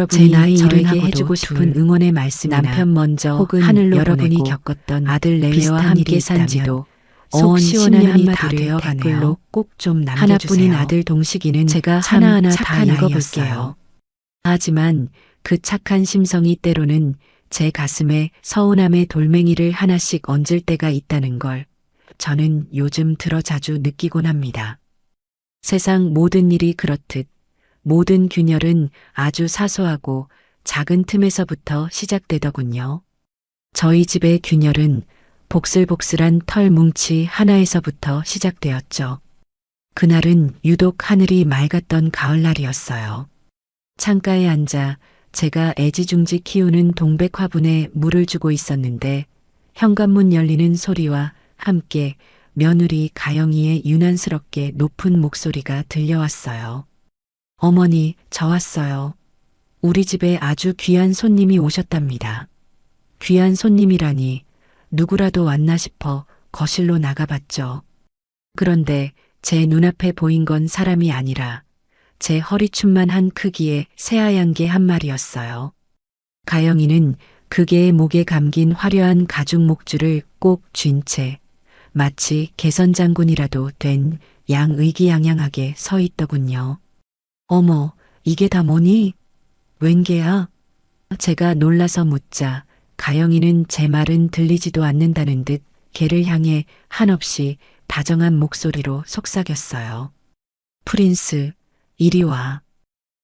제 나이 저에게 저에게 해주고 싶은 응원의 말씀이나 남편 먼저 혹은 하늘로 여러분이 보내고 겪었던 아들 내외와 비슷한 함께 일이 산 있다면 지도 속 시원한 시원한 한마디를 한마디를 댓글로 꼭 좀 하나뿐인 남겨주세요. 아들 동식이는 제가 참 하나하나 다 착한 읽어볼게요. 아이였어요. 하지만 그 착한 심성이 때로는 제 가슴에 서운함의 돌멩이를 하나씩 얹을 때가 있다는 걸 저는 요즘 들어 자주 느끼곤 합니다. 세상 모든 일이 그렇듯 모든 균열은 아주 사소하고 작은 틈에서부터 시작되더군요. 저희 집의 균열은 복슬복슬한 털 뭉치 하나에서부터 시작되었죠. 그날은 유독 하늘이 맑았던 가을날이었어요. 창가에 앉아 제가 애지중지 키우는 동백 화분에 물을 주고 있었는데 현관문 열리는 소리와 함께 며느리 가영이의 유난스럽게 높은 목소리가 들려왔어요. 어머니, 저 왔어요. 우리 집에 아주 귀한 손님이 오셨답니다. 귀한 손님이라니 누구라도 왔나 싶어 거실로 나가봤죠. 그런데 제 눈앞에 보인 건 사람이 아니라 제 허리춤만한 크기의 새하얀 개 한 마리였어요. 가영이는 그 개의 목에 감긴 화려한 가죽 목줄을 꼭 쥔 채 마치 개선장군이라도 된 양의기양양하게 서 있더군요. 어머, 이게 다 뭐니? 웬 개야? 제가 놀라서 묻자 가영이는 제 말은 들리지도 않는다는 듯 개를 향해 한없이 다정한 목소리로 속삭였어요. 프린스, 이리 와.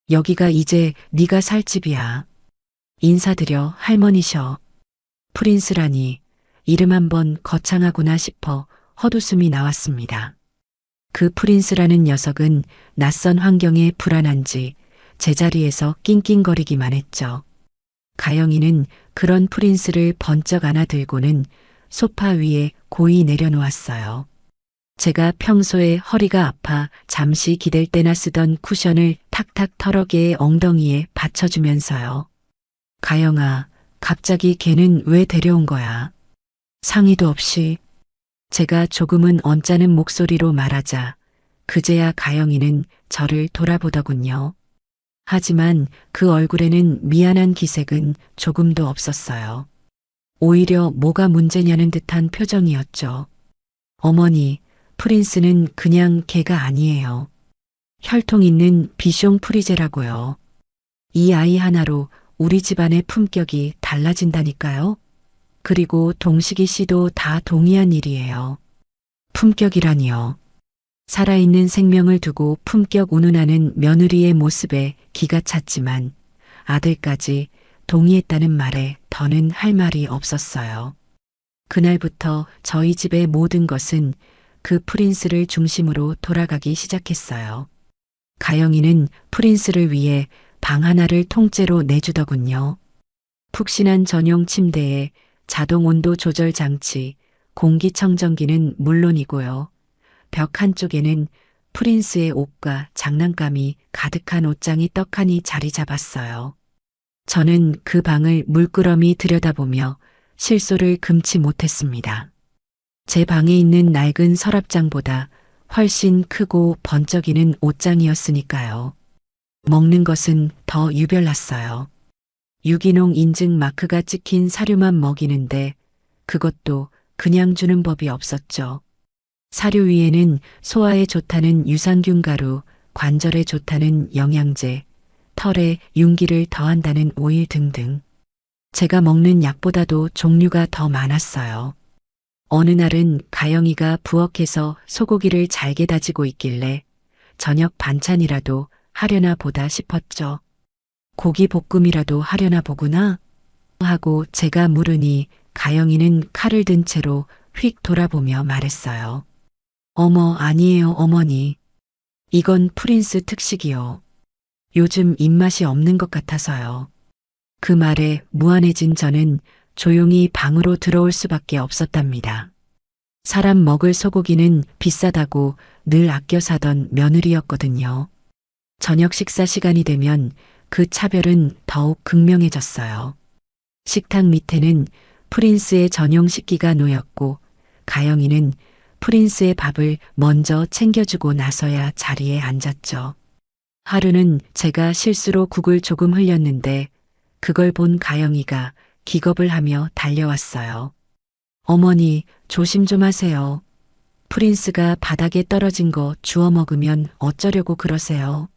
여기가 이제 네가 살 집이야. 인사드려 할머니셔. 프린스라니 이름 한번 거창하구나 싶어 헛웃음이 나왔습니다. 그 프린스라는 녀석은 낯선 환경에 불안한지 제자리에서 낑낑거리기만 했죠. 가영이는 그런 프린스를 번쩍 안아들고는 소파 위에 고이 내려놓았어요. 제가 평소에 허리가 아파 잠시 기댈 때나 쓰던 쿠션을 탁탁 털어 개의 엉덩이에 받쳐주면서요. 가영아, 갑자기 걔는 왜 데려온 거야? 상의도 없이. 제가 조금은 언짢은 목소리로 말하자 그제야 가영이는 저를 돌아보더군요. 하지만 그 얼굴에는 미안한 기색은 조금도 없었어요. 오히려 뭐가 문제냐는 듯한 표정이었죠. 어머니, 프린스는 그냥 개가 아니에요. 혈통 있는 비숑 프리제라고요. 이 아이 하나로 우리 집안의 품격이 달라진다니까요. 그리고 동식이 씨도 다 동의한 일이에요. 품격이라니요. 살아있는 생명을 두고 품격 운운하는 며느리의 모습에 기가 찼지만 아들까지 동의했다는 말에 더는 할 말이 없었어요. 그날부터 저희 집의 모든 것은 그 프린스를 중심으로 돌아가기 시작했어요. 가영이는 프린스를 위해 방 하나를 통째로 내주더군요. 푹신한 전용 침대에 자동 온도 조절 장치, 공기청정기는 물론이고요. 벽 한쪽에는 프린스의 옷과 장난감이 가득한 옷장이 떡하니 자리 잡았어요. 저는 그 방을 물끄러미 들여다보며 실소를 금치 못했습니다. 제 방에 있는 낡은 서랍장보다 훨씬 크고 번쩍이는 옷장이었으니까요. 먹는 것은 더 유별났어요. 유기농 인증 마크가 찍힌 사료만 먹이는데 그것도 그냥 주는 법이 없었죠. 사료 위에는 소화에 좋다는 유산균 가루, 관절에 좋다는 영양제, 털에 윤기를 더한다는 오일 등등. 제가 먹는 약보다도 종류가 더 많았어요. 어느 날은 가영이가 부엌에서 소고기를 잘게 다지고 있길래 저녁 반찬이라도 하려나 보다 싶었죠. 고기 볶음이라도 하려나 보구나 하고 제가 물으니 가영이는 칼을 든 채로 휙 돌아보며 말했어요. 어머, 아니에요, 어머니. 이건 프린스 특식이요. 요즘 입맛이 없는 것 같아서요. 그 말에 무안해진 저는 조용히 방으로 들어올 수밖에 없었답니다. 사람 먹을 소고기는 비싸다고 늘 아껴 사던 며느리였거든요. 저녁 식사 시간이 되면 그 차별은 더욱 극명해졌어요. 식탁 밑에는 프린스의 전용 식기가 놓였고 가영이는 프린스의 밥을 먼저 챙겨주고 나서야 자리에 앉았죠. 하루는 제가 실수로 국을 조금 흘렸는데 그걸 본 가영이가 기겁을 하며 달려왔어요. 어머니, 조심 좀 하세요. 프린스가 바닥에 떨어진 거 주워 먹으면 어쩌려고 그러세요.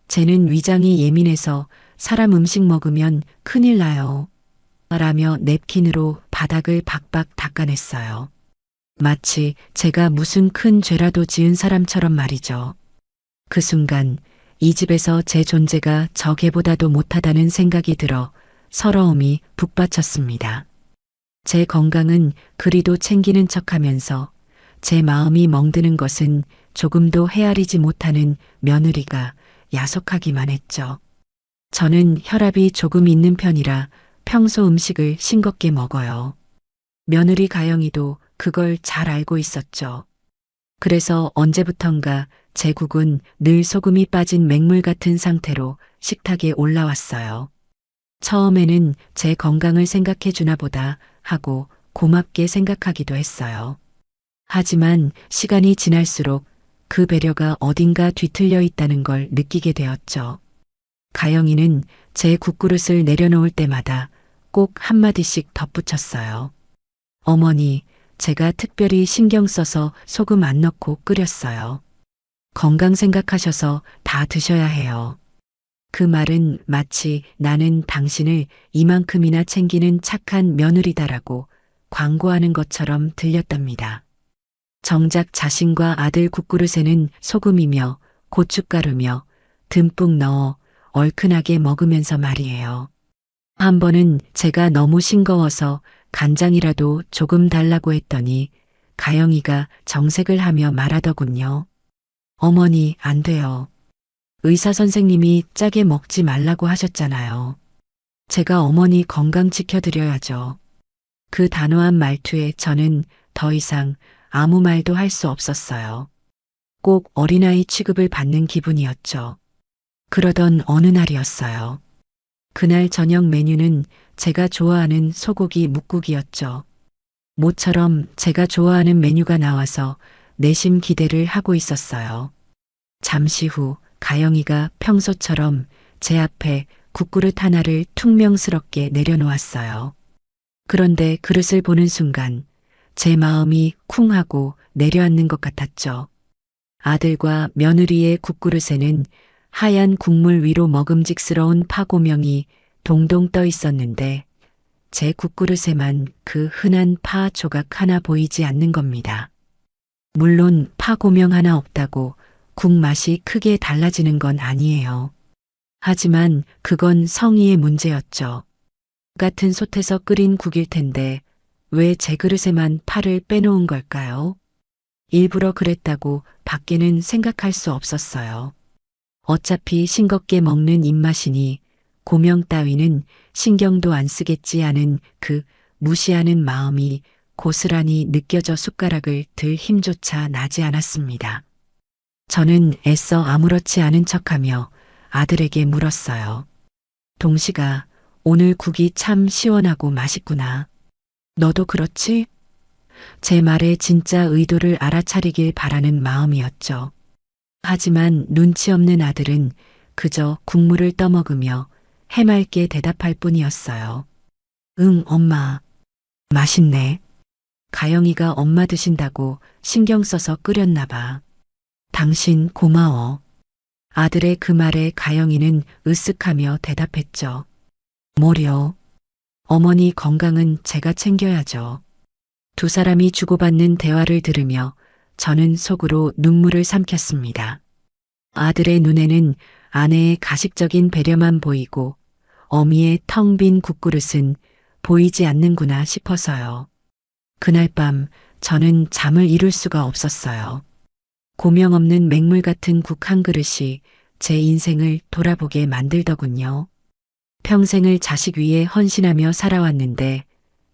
쟤는 위장이 예민해서 사람 음식 먹으면 큰일 나요. 라며 냅킨으로 바닥을 박박 닦아냈어요. 마치 제가 무슨 큰 죄라도 지은 사람처럼 말이죠. 그 순간 이 집에서 제 존재가 저 개보다도 못하다는 생각이 들어 서러움이 북받쳤습니다. 제 건강은 그리도 챙기는 척하면서 제 마음이 멍드는 것은 조금도 헤아리지 못하는 며느리가 야속하기만 했죠. 저는 혈압이 조금 있는 편이라 평소 음식을 싱겁게 먹어요. 며느리 가영이도 그걸 잘 알고 있었죠. 그래서 언제부턴가 제 국은 늘 소금이 빠진 맹물 같은 상태로 식탁에 올라왔어요. 처음에는 제 건강을 생각해 주나 보다 하고 고맙게 생각하기도 했어요. 하지만 시간이 지날수록 그 배려가 어딘가 뒤틀려 있다는 걸 느끼게 되었죠. 가영이는 제 국그릇을 내려놓을 때마다 꼭 한마디씩 덧붙였어요. 어머니, 제가 특별히 신경 써서 소금 안 넣고 끓였어요. 건강 생각하셔서 다 드셔야 해요. 그 말은 마치 나는 당신을 이만큼이나 챙기는 착한 며느리다라고 광고하는 것처럼 들렸답니다. 정작 자신과 아들 국그릇에는 소금이며 고춧가루며 듬뿍 넣어 얼큰하게 먹으면서 말이에요. 한 번은 제가 너무 싱거워서 간장이라도 조금 달라고 했더니 가영이가 정색을 하며 말하더군요. 어머니, 안 돼요. 의사 선생님이 짜게 먹지 말라고 하셨잖아요. 제가 어머니 건강 지켜드려야죠. 그 단호한 말투에 저는 더 이상 아무 말도 할 수 없었어요. 꼭 어린아이 취급을 받는 기분이었죠. 그러던 어느 날이었어요. 그날 저녁 메뉴는 제가 좋아하는 소고기 묵국이었죠. 모처럼 제가 좋아하는 메뉴가 나와서 내심 기대를 하고 있었어요. 잠시 후 가영이가 평소처럼 제 앞에 국그릇 하나를 퉁명스럽게 내려놓았어요. 그런데 그릇을 보는 순간 제 마음이 쿵 하고 내려앉는 것 같았죠. 아들과 며느리의 국그릇에는 하얀 국물 위로 먹음직스러운 파고명이 동동 떠 있었는데 제 국그릇에만 그 흔한 파 조각 하나 보이지 않는 겁니다. 물론 파고명 하나 없다고 국 맛이 크게 달라지는 건 아니에요. 하지만 그건 성의의 문제였죠. 같은 솥에서 끓인 국일 텐데 왜 제 그릇에만 파를 빼놓은 걸까요? 일부러 그랬다고 밖에는 생각할 수 없었어요. 어차피 싱겁게 먹는 입맛이니 고명 따위는 신경도 안 쓰겠지 하는 그 무시하는 마음이 고스란히 느껴져 숟가락을 들 힘조차 나지 않았습니다. 저는 애써 아무렇지 않은 척하며 아들에게 물었어요. 동식아, 오늘 국이 참 시원하고 맛있구나. 너도 그렇지? 제 말에 진짜 의도를 알아차리길 바라는 마음이었죠. 하지만 눈치 없는 아들은 그저 국물을 떠먹으며 해맑게 대답할 뿐이었어요. 응, 엄마. 맛있네. 가영이가 엄마 드신다고 신경 써서 끓였나 봐. 당신 고마워. 아들의 그 말에 가영이는 으쓱하며 대답했죠. 뭐려? 어머니 건강은 제가 챙겨야죠. 두 사람이 주고받는 대화를 들으며 저는 속으로 눈물을 삼켰습니다. 아들의 눈에는 아내의 가식적인 배려만 보이고 어미의 텅 빈 국그릇은 보이지 않는구나 싶어서요. 그날 밤 저는 잠을 이룰 수가 없었어요. 고명 없는 맹물 같은 국 한 그릇이 제 인생을 돌아보게 만들더군요. 평생을 자식 위에 헌신하며 살아왔는데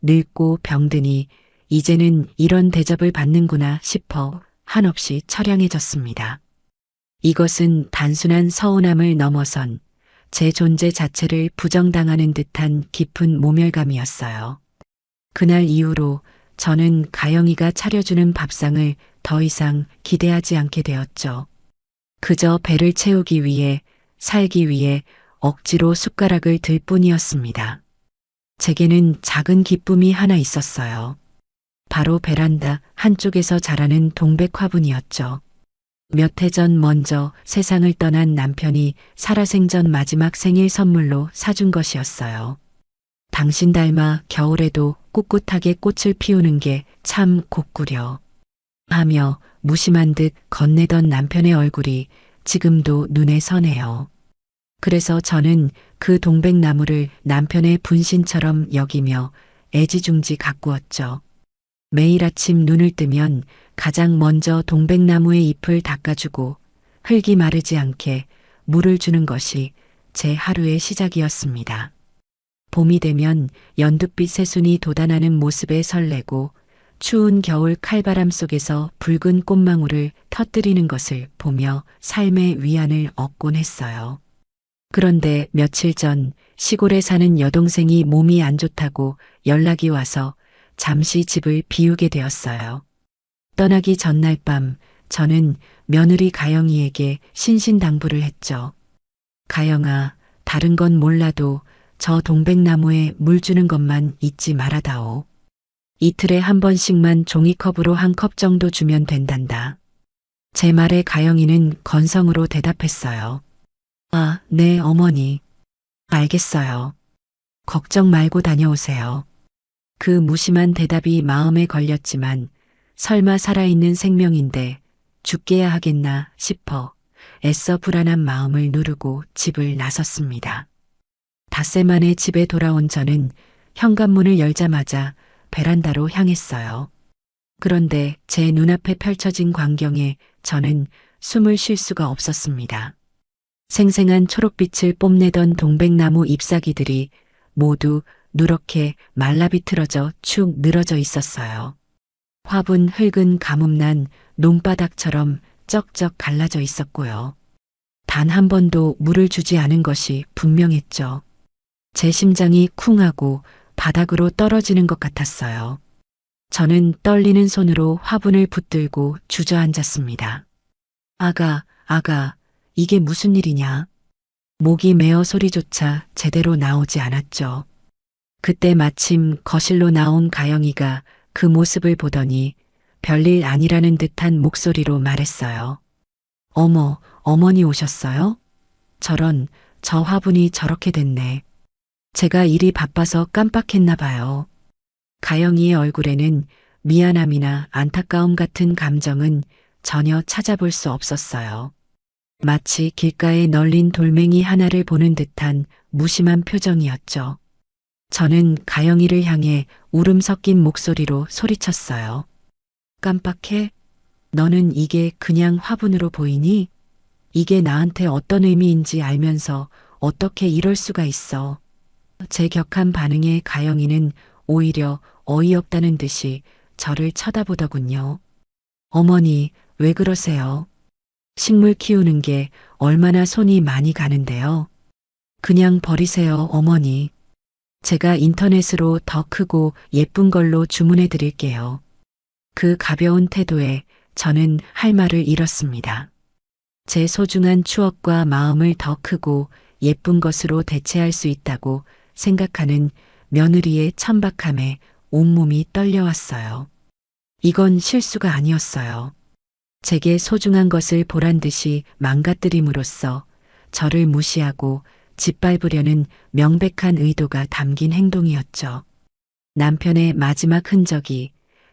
늙고 병드니 이제는 이런 대접을 받는구나 싶어 한없이 처량해졌습니다. 이것은 단순한 서운함을 넘어선 제 존재 자체를 부정당하는 듯한 깊은 모멸감이었어요. 그날 이후로 저는 가영이가 차려주는 밥상을 더 이상 기대하지 않게 되었죠. 그저 배를 채우기 위해 살기 위해 억지로 숟가락을 들 뿐이었습니다. 제게는 작은 기쁨이 하나 있었어요. 바로 베란다 한쪽에서 자라는 동백 화분이었죠. 몇 해 전 먼저 세상을 떠난 남편이 살아생전 마지막 생일 선물로 사준 것이었어요. 당신 닮아 겨울에도 꿋꿋하게 꽃을 피우는 게 참 곱구려 하며 무심한 듯 건네던 남편의 얼굴이 지금도 눈에 선해요. 그래서 저는 그 동백나무를 남편의 분신처럼 여기며 애지중지 가꾸었죠. 매일 아침 눈을 뜨면 가장 먼저 동백나무의 잎을 닦아주고 흙이 마르지 않게 물을 주는 것이 제 하루의 시작이었습니다. 봄이 되면 연두빛 새순이 돋아나는 모습에 설레고 추운 겨울 칼바람 속에서 붉은 꽃망울을 터뜨리는 것을 보며 삶의 위안을 얻곤 했어요. 그런데 며칠 전 시골에 사는 여동생이 몸이 안 좋다고 연락이 와서 잠시 집을 비우게 되었어요. 떠나기 전날 밤 저는 며느리 가영이에게 신신당부를 했죠. 가영아, 다른 건 몰라도 저 동백나무에 물 주는 것만 잊지 말아다오. 이틀에 한 번씩만 종이컵으로 한 컵 정도 주면 된단다. 제 말에 가영이는 건성으로 대답했어요. 아, 네, 어머니. 알겠어요. 걱정 말고 다녀오세요. 그 무심한 대답이 마음에 걸렸지만 설마 살아있는 생명인데 죽게야 하겠나 싶어 애써 불안한 마음을 누르고 집을 나섰습니다. 닷새 만에 집에 돌아온 저는 현관문을 열자마자 베란다로 향했어요. 그런데 제 눈앞에 펼쳐진 광경에 저는 숨을 쉴 수가 없었습니다. 생생한 초록빛을 뽐내던 동백나무 잎사귀들이 모두 누렇게 말라비틀어져 축 늘어져 있었어요. 화분 흙은 가뭄난 논바닥처럼 쩍쩍 갈라져 있었고요. 단 한 번도 물을 주지 않은 것이 분명했죠. 제 심장이 쿵하고 바닥으로 떨어지는 것 같았어요. 저는 떨리는 손으로 화분을 붙들고 주저앉았습니다. 아가, 이게 무슨 일이냐? 목이 메어 소리조차 제대로 나오지 않았죠. 그때 마침 거실로 나온 가영이가 그 모습을 보더니 별일 아니라는 듯한 목소리로 말했어요. 어머, 어머니 오셨어요? 저런, 저 화분이 저렇게 됐네. 제가 일이 바빠서 깜빡했나 봐요. 가영이의 얼굴에는 미안함이나 안타까움 같은 감정은 전혀 찾아볼 수 없었어요. 마치 길가에 널린 돌멩이 하나를 보는 듯한 무심한 표정이었죠. 저는 가영이를 향해 울음 섞인 목소리로 소리쳤어요. 깜빡해? 너는 이게 그냥 화분으로 보이니? 이게 나한테 어떤 의미인지 알면서 어떻게 이럴 수가 있어. 제 격한 반응에 가영이는 오히려 어이없다는 듯이 저를 쳐다보더군요. 어머니, 왜 그러세요? 식물 키우는 게 얼마나 손이 많이 가는데요. 그냥 버리세요, 어머니. 제가 인터넷으로 더 크고 예쁜 걸로 주문해 드릴게요. 그 가벼운 태도에 저는 할 말을 잃었습니다. 제 소중한 추억과 마음을 더 크고 예쁜 것으로 대체할 수 있다고 생각하는 며느리의 천박함에 온몸이 떨려왔어요. 이건 실수가 아니었어요. 제게 소중한 것을 보란 듯이 망가뜨림으로써 저를 무시하고 짓밟으려는 명백한 의도가 담긴 행동이었죠. 남편의 마지막 흔적이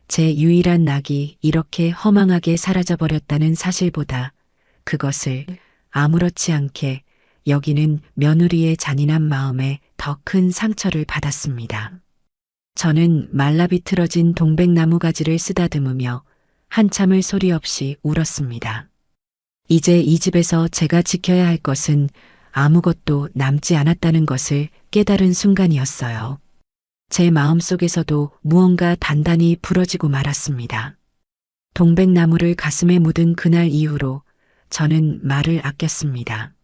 제 유일한 낙이 이렇게 허망하게 사라져버렸다는 사실보다 그것을 아무렇지 않게 여기는 며느리의 잔인한 마음에 더 큰 상처를 받았습니다. 저는 말라비틀어진 동백나무 가지를 쓰다듬으며 한참을 소리 없이 울었습니다. 이제 이 집에서 제가 지켜야 할 것은 아무것도 남지 않았다는 것을 깨달은 순간이었어요. 제 마음속에서도 무언가 단단히 부러지고 말았습니다. 동백나무를 가슴에 묻은 그날 이후로 저는 말을 아꼈습니다.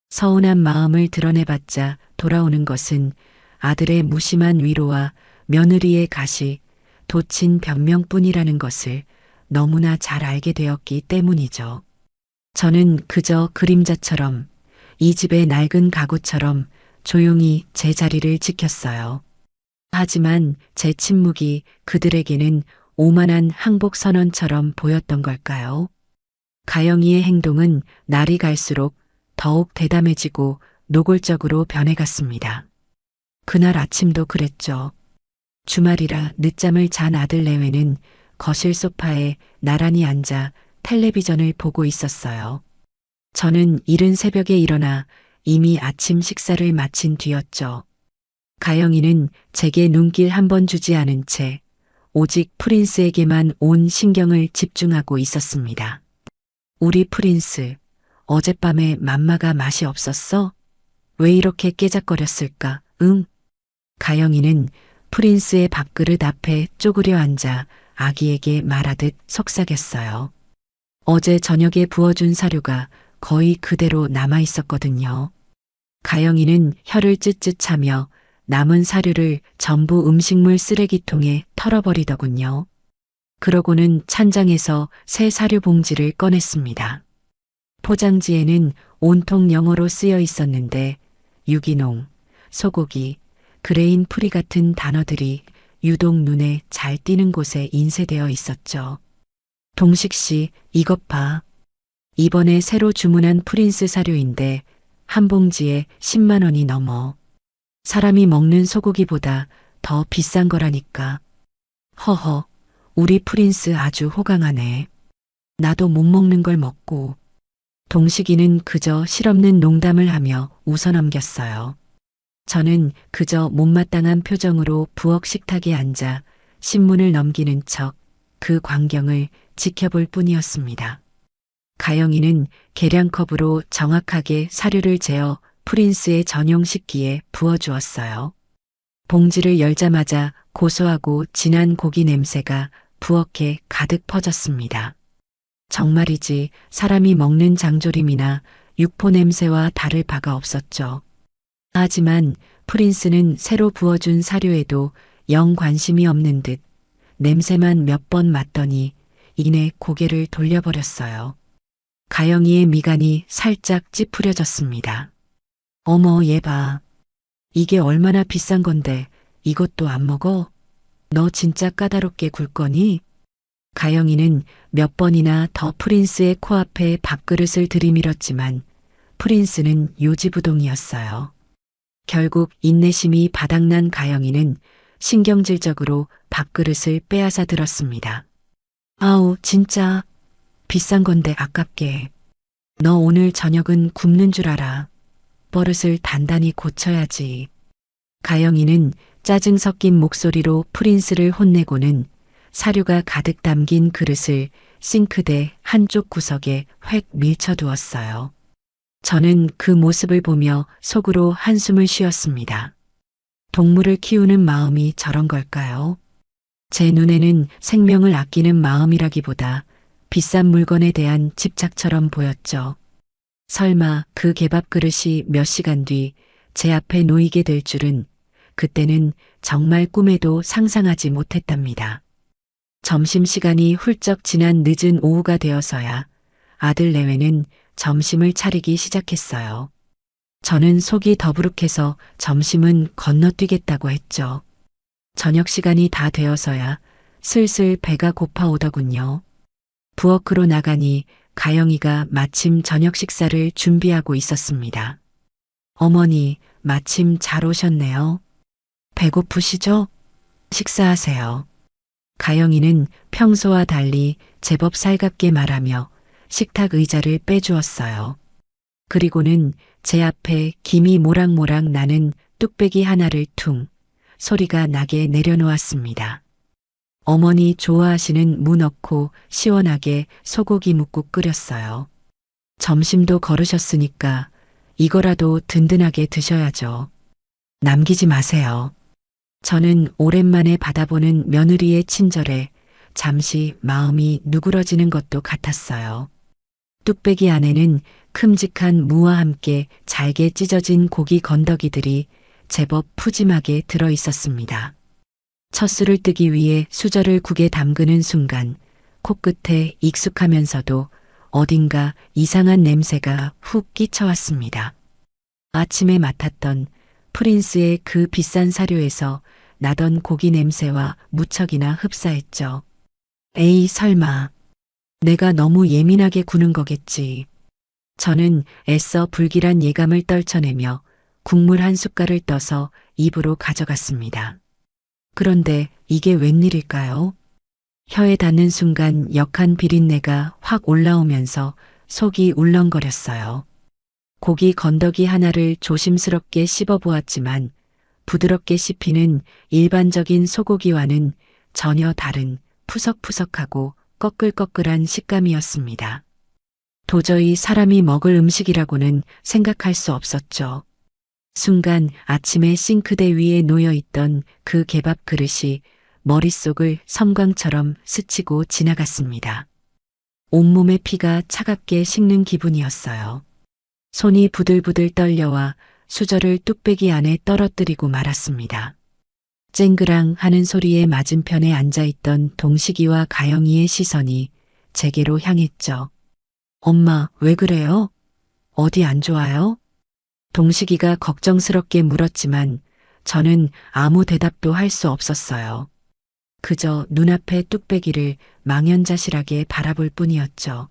서운한 마음을 드러내봤자 돌아오는 것은 아들의 무심한 위로와 며느리의 가시, 도친 변명뿐이라는 것을 너무나 잘 알게 되었기 때문이죠. 저는 그저 그림자처럼 이 집의 낡은 가구처럼 조용히 제 자리를 지켰어요. 하지만 제 침묵이 그들에게는 오만한 항복 선언처럼 보였던 걸까요? 가영이의 행동은 날이 갈수록 더욱 대담해지고 노골적으로 변해갔습니다. 그날 아침도 그랬죠. 주말이라 늦잠을 잔 아들 내외는 거실 소파에 나란히 앉아 텔레비전을 보고 있었어요. 저는 이른 새벽에 일어나 이미 아침 식사를 마친 뒤였죠. 가영이는 제게 눈길 한 번 주지 않은 채 오직 프린스에게만 온 신경을 집중하고 있었습니다. 우리 프린스, 어젯밤에 맘마가 맛이 없었어? 왜 이렇게 깨작거렸을까? 응. 가영이는 프린스의 밥그릇 앞에 쪼그려 앉아 아기에게 말하듯 속삭였어요. 어제 저녁에 부어준 사료가 거의 그대로 남아 있었거든요. 가영이는 혀를 쯧쯧 차며 남은 사료를 전부 음식물 쓰레기통에 털어버리더군요. 그러고는 찬장에서 새 사료 봉지를 꺼냈습니다. 포장지에는 온통 영어로 쓰여 있었는데 유기농, 소고기, 그레인 프리 같은 단어들이 유독 눈에 잘 띄는 곳에 인쇄되어 있었죠. 동식 씨, 이것 봐. 이번에 새로 주문한 프린스 사료인데 한 봉지에 10만 원이 넘어. 사람이 먹는 소고기보다 더 비싼 거라니까. 허허, 우리 프린스 아주 호강하네. 나도 못 먹는 걸 먹고. 동식이는 그저 실없는 농담을 하며 웃어넘겼어요. 저는 그저 못마땅한 표정으로 부엌 식탁에 앉아 신문을 넘기는 척 그 광경을 지켜볼 뿐이었습니다. 가영이는 계량컵으로 정확하게 사료를 재어 프린스의 전용 식기에 부어주었어요. 봉지를 열자마자 고소하고 진한 고기 냄새가 부엌에 가득 퍼졌습니다. 정말이지 사람이 먹는 장조림이나 육포 냄새와 다를 바가 없었죠. 하지만 프린스는 새로 부어준 사료에도 영 관심이 없는 듯 냄새만 몇 번 맡더니 이내 고개를 돌려버렸어요. 가영이의 미간이 살짝 찌푸려졌습니다. 어머, 얘 봐. 이게 얼마나 비싼 건데 이것도 안 먹어? 너 진짜 까다롭게 굴 거니? 가영이는 몇 번이나 더 프린스의 코앞에 밥그릇을 들이밀었지만 프린스는 요지부동이었어요. 결국 인내심이 바닥난 가영이는 신경질적으로 밥그릇을 빼앗아 들었습니다. 아우, 진짜 비싼 건데 아깝게. 너 오늘 저녁은 굶는 줄 알아. 버릇을 단단히 고쳐야지. 가영이는 짜증 섞인 목소리로 프린스를 혼내고는 사료가 가득 담긴 그릇을 싱크대 한쪽 구석에 획 밀쳐두었어요. 저는 그 모습을 보며 속으로 한숨을 쉬었습니다. 동물을 키우는 마음이 저런 걸까요? 제 눈에는 생명을 아끼는 마음이라기보다 비싼 물건에 대한 집착처럼 보였죠. 설마 그 개밥 그릇이 몇 시간 뒤 제 앞에 놓이게 될 줄은 그때는 정말 꿈에도 상상하지 못했답니다. 점심시간이 훌쩍 지난 늦은 오후가 되어서야 아들 내외는 점심을 차리기 시작했어요. 저는 속이 더부룩해서 점심은 건너뛰겠다고 했죠. 저녁 시간이 다 되어서야 슬슬 배가 고파오더군요. 부엌으로 나가니 가영이가 마침 저녁 식사를 준비하고 있었습니다. 어머니, 마침 잘 오셨네요. 배고프시죠? 식사하세요. 가영이는 평소와 달리 제법 살갑게 말하며 식탁 의자를 빼주었어요. 그리고는 제 앞에 김이 모락모락 나는 뚝배기 하나를 퉁 소리가 나게 내려놓았습니다. 어머니 좋아하시는 무 넣고 시원하게 소고기 묵국 끓였어요. 점심도 거르셨으니까 이거라도 든든하게 드셔야죠. 남기지 마세요. 저는 오랜만에 받아보는 며느리의 친절에 잠시 마음이 누그러지는 것도 같았어요. 뚝배기 안에는 큼직한 무와 함께 잘게 찢어진 고기 건더기들이 제법 푸짐하게 들어 있었습니다. 첫 술을 뜨기 위해 수저를 국에 담그는 순간 코끝에 익숙하면서도 어딘가 이상한 냄새가 훅 끼쳐왔습니다. 아침에 맡았던 프린스의 그 비싼 사료에서 나던 고기 냄새와 무척이나 흡사했죠. 에이, 설마. 내가 너무 예민하게 구는 거겠지. 저는 애써 불길한 예감을 떨쳐내며 국물 한 숟갈을 떠서 입으로 가져갔습니다. 그런데 이게 웬일일까요? 혀에 닿는 순간 역한 비린내가 확 올라오면서 속이 울렁거렸어요. 고기 건더기 하나를 조심스럽게 씹어보았지만 부드럽게 씹히는 일반적인 소고기와는 전혀 다른 푸석푸석하고 꺼끌꺼끌한 식감이었습니다. 도저히 사람이 먹을 음식이라고는 생각할 수 없었죠. 순간 아침에 싱크대 위에 놓여있던 그 개밥 그릇이 머릿속을 섬광처럼 스치고 지나갔습니다. 온몸의 피가 차갑게 식는 기분이었어요. 손이 부들부들 떨려와 수저를 뚝배기 안에 떨어뜨리고 말았습니다. 쨍그랑 하는 소리에 맞은편에 앉아있던 동식이와 가영이의 시선이 제게로 향했죠. 엄마, 왜 그래요? 어디 안 좋아요? 동식이가 걱정스럽게 물었지만 저는 아무 대답도 할 수 없었어요. 그저 눈앞의 뚝배기를 망연자실하게 바라볼 뿐이었죠.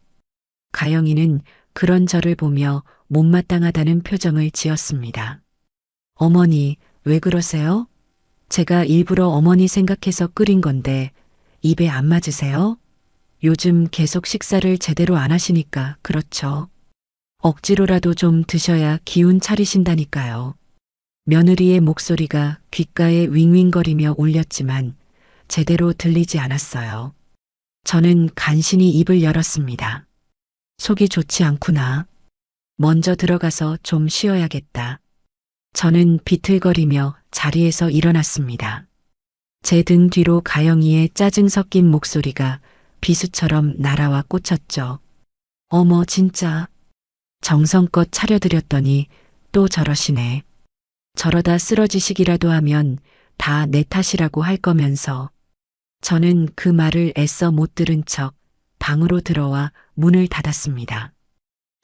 가영이는 그런 저를 보며 못마땅하다는 표정을 지었습니다. 어머니, 왜 그러세요? 제가 일부러 어머니 생각해서 끓인 건데 입에 안 맞으세요? 요즘 계속 식사를 제대로 안 하시니까 그렇죠. 억지로라도 좀 드셔야 기운 차리신다니까요. 며느리의 목소리가 귓가에 윙윙거리며 울렸지만 제대로 들리지 않았어요. 저는 간신히 입을 열었습니다. 속이 좋지 않구나. 먼저 들어가서 좀 쉬어야겠다. 저는 비틀거리며 자리에서 일어났습니다. 제 등 뒤로 가영이의 짜증 섞인 목소리가 비수처럼 날아와 꽂혔죠. 어머, 진짜. 정성껏 차려드렸더니 또 저러시네. 저러다 쓰러지시기라도 하면 다 내 탓이라고 할 거면서. 저는 그 말을 애써 못 들은 척 방으로 들어와 문을 닫았습니다.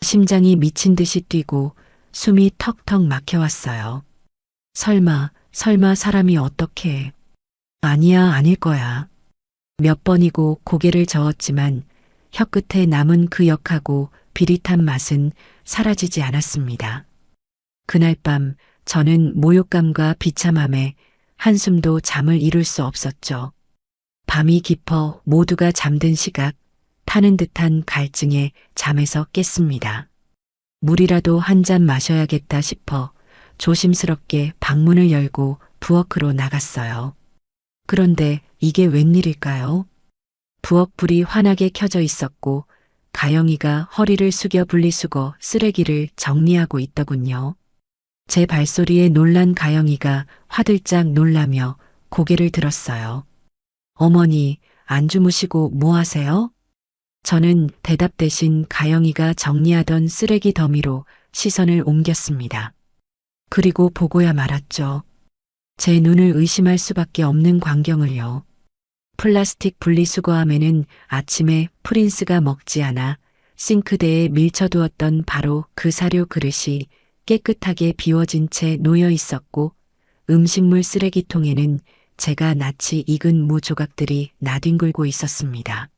심장이 미친 듯이 뛰고 숨이 턱턱 막혀왔어요. 설마 사람이 어떻게. 아니야, 아닐 거야. 몇 번이고 고개를 저었지만 혀끝에 남은 그 역하고 비릿한 맛은 사라지지 않았습니다. 그날 밤 저는 모욕감과 비참함에 한숨도 잠을 이룰 수 없었죠. 밤이 깊어 모두가 잠든 시각, 타는 듯한 갈증에 잠에서 깼습니다. 물이라도 한 잔 마셔야겠다 싶어 조심스럽게 방문을 열고 부엌으로 나갔어요. 그런데 이게 웬일일까요? 부엌 불이 환하게 켜져 있었고 가영이가 허리를 숙여 분리수거 쓰레기를 정리하고 있더군요. 제 발소리에 놀란 가영이가 화들짝 놀라며 고개를 들었어요. 어머니, 안 주무시고 뭐 하세요? 저는 대답 대신 가영이가 정리하던 쓰레기 더미로 시선을 옮겼습니다. 그리고 보고야 말았죠. 제 눈을 의심할 수밖에 없는 광경을요. 플라스틱 분리수거함에는 아침에 프린스가 먹지 않아 싱크대에 밀쳐두었던 바로 그 사료 그릇이 깨끗하게 비워진 채 놓여 있었고 음식물 쓰레기통에는 제가 낯이 익은 무 조각들이 나뒹굴고 있었습니다.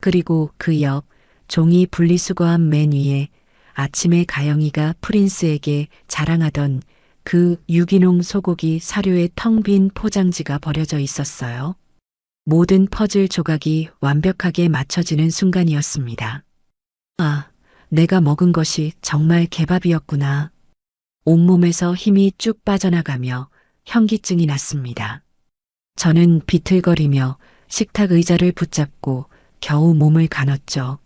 그리고 그 옆 종이 분리수거함 맨 위에 아침에 가영이가 프린스에게 자랑하던 그 유기농 소고기 사료의 텅 빈 포장지가 버려져 있었어요. 모든 퍼즐 조각이 완벽하게 맞춰지는 순간이었습니다. 아, 내가 먹은 것이 정말 개밥이었구나. 온몸에서 힘이 쭉 빠져나가며 현기증이 났습니다. 저는 비틀거리며 식탁 의자를 붙잡고 겨우 몸을 가눴죠.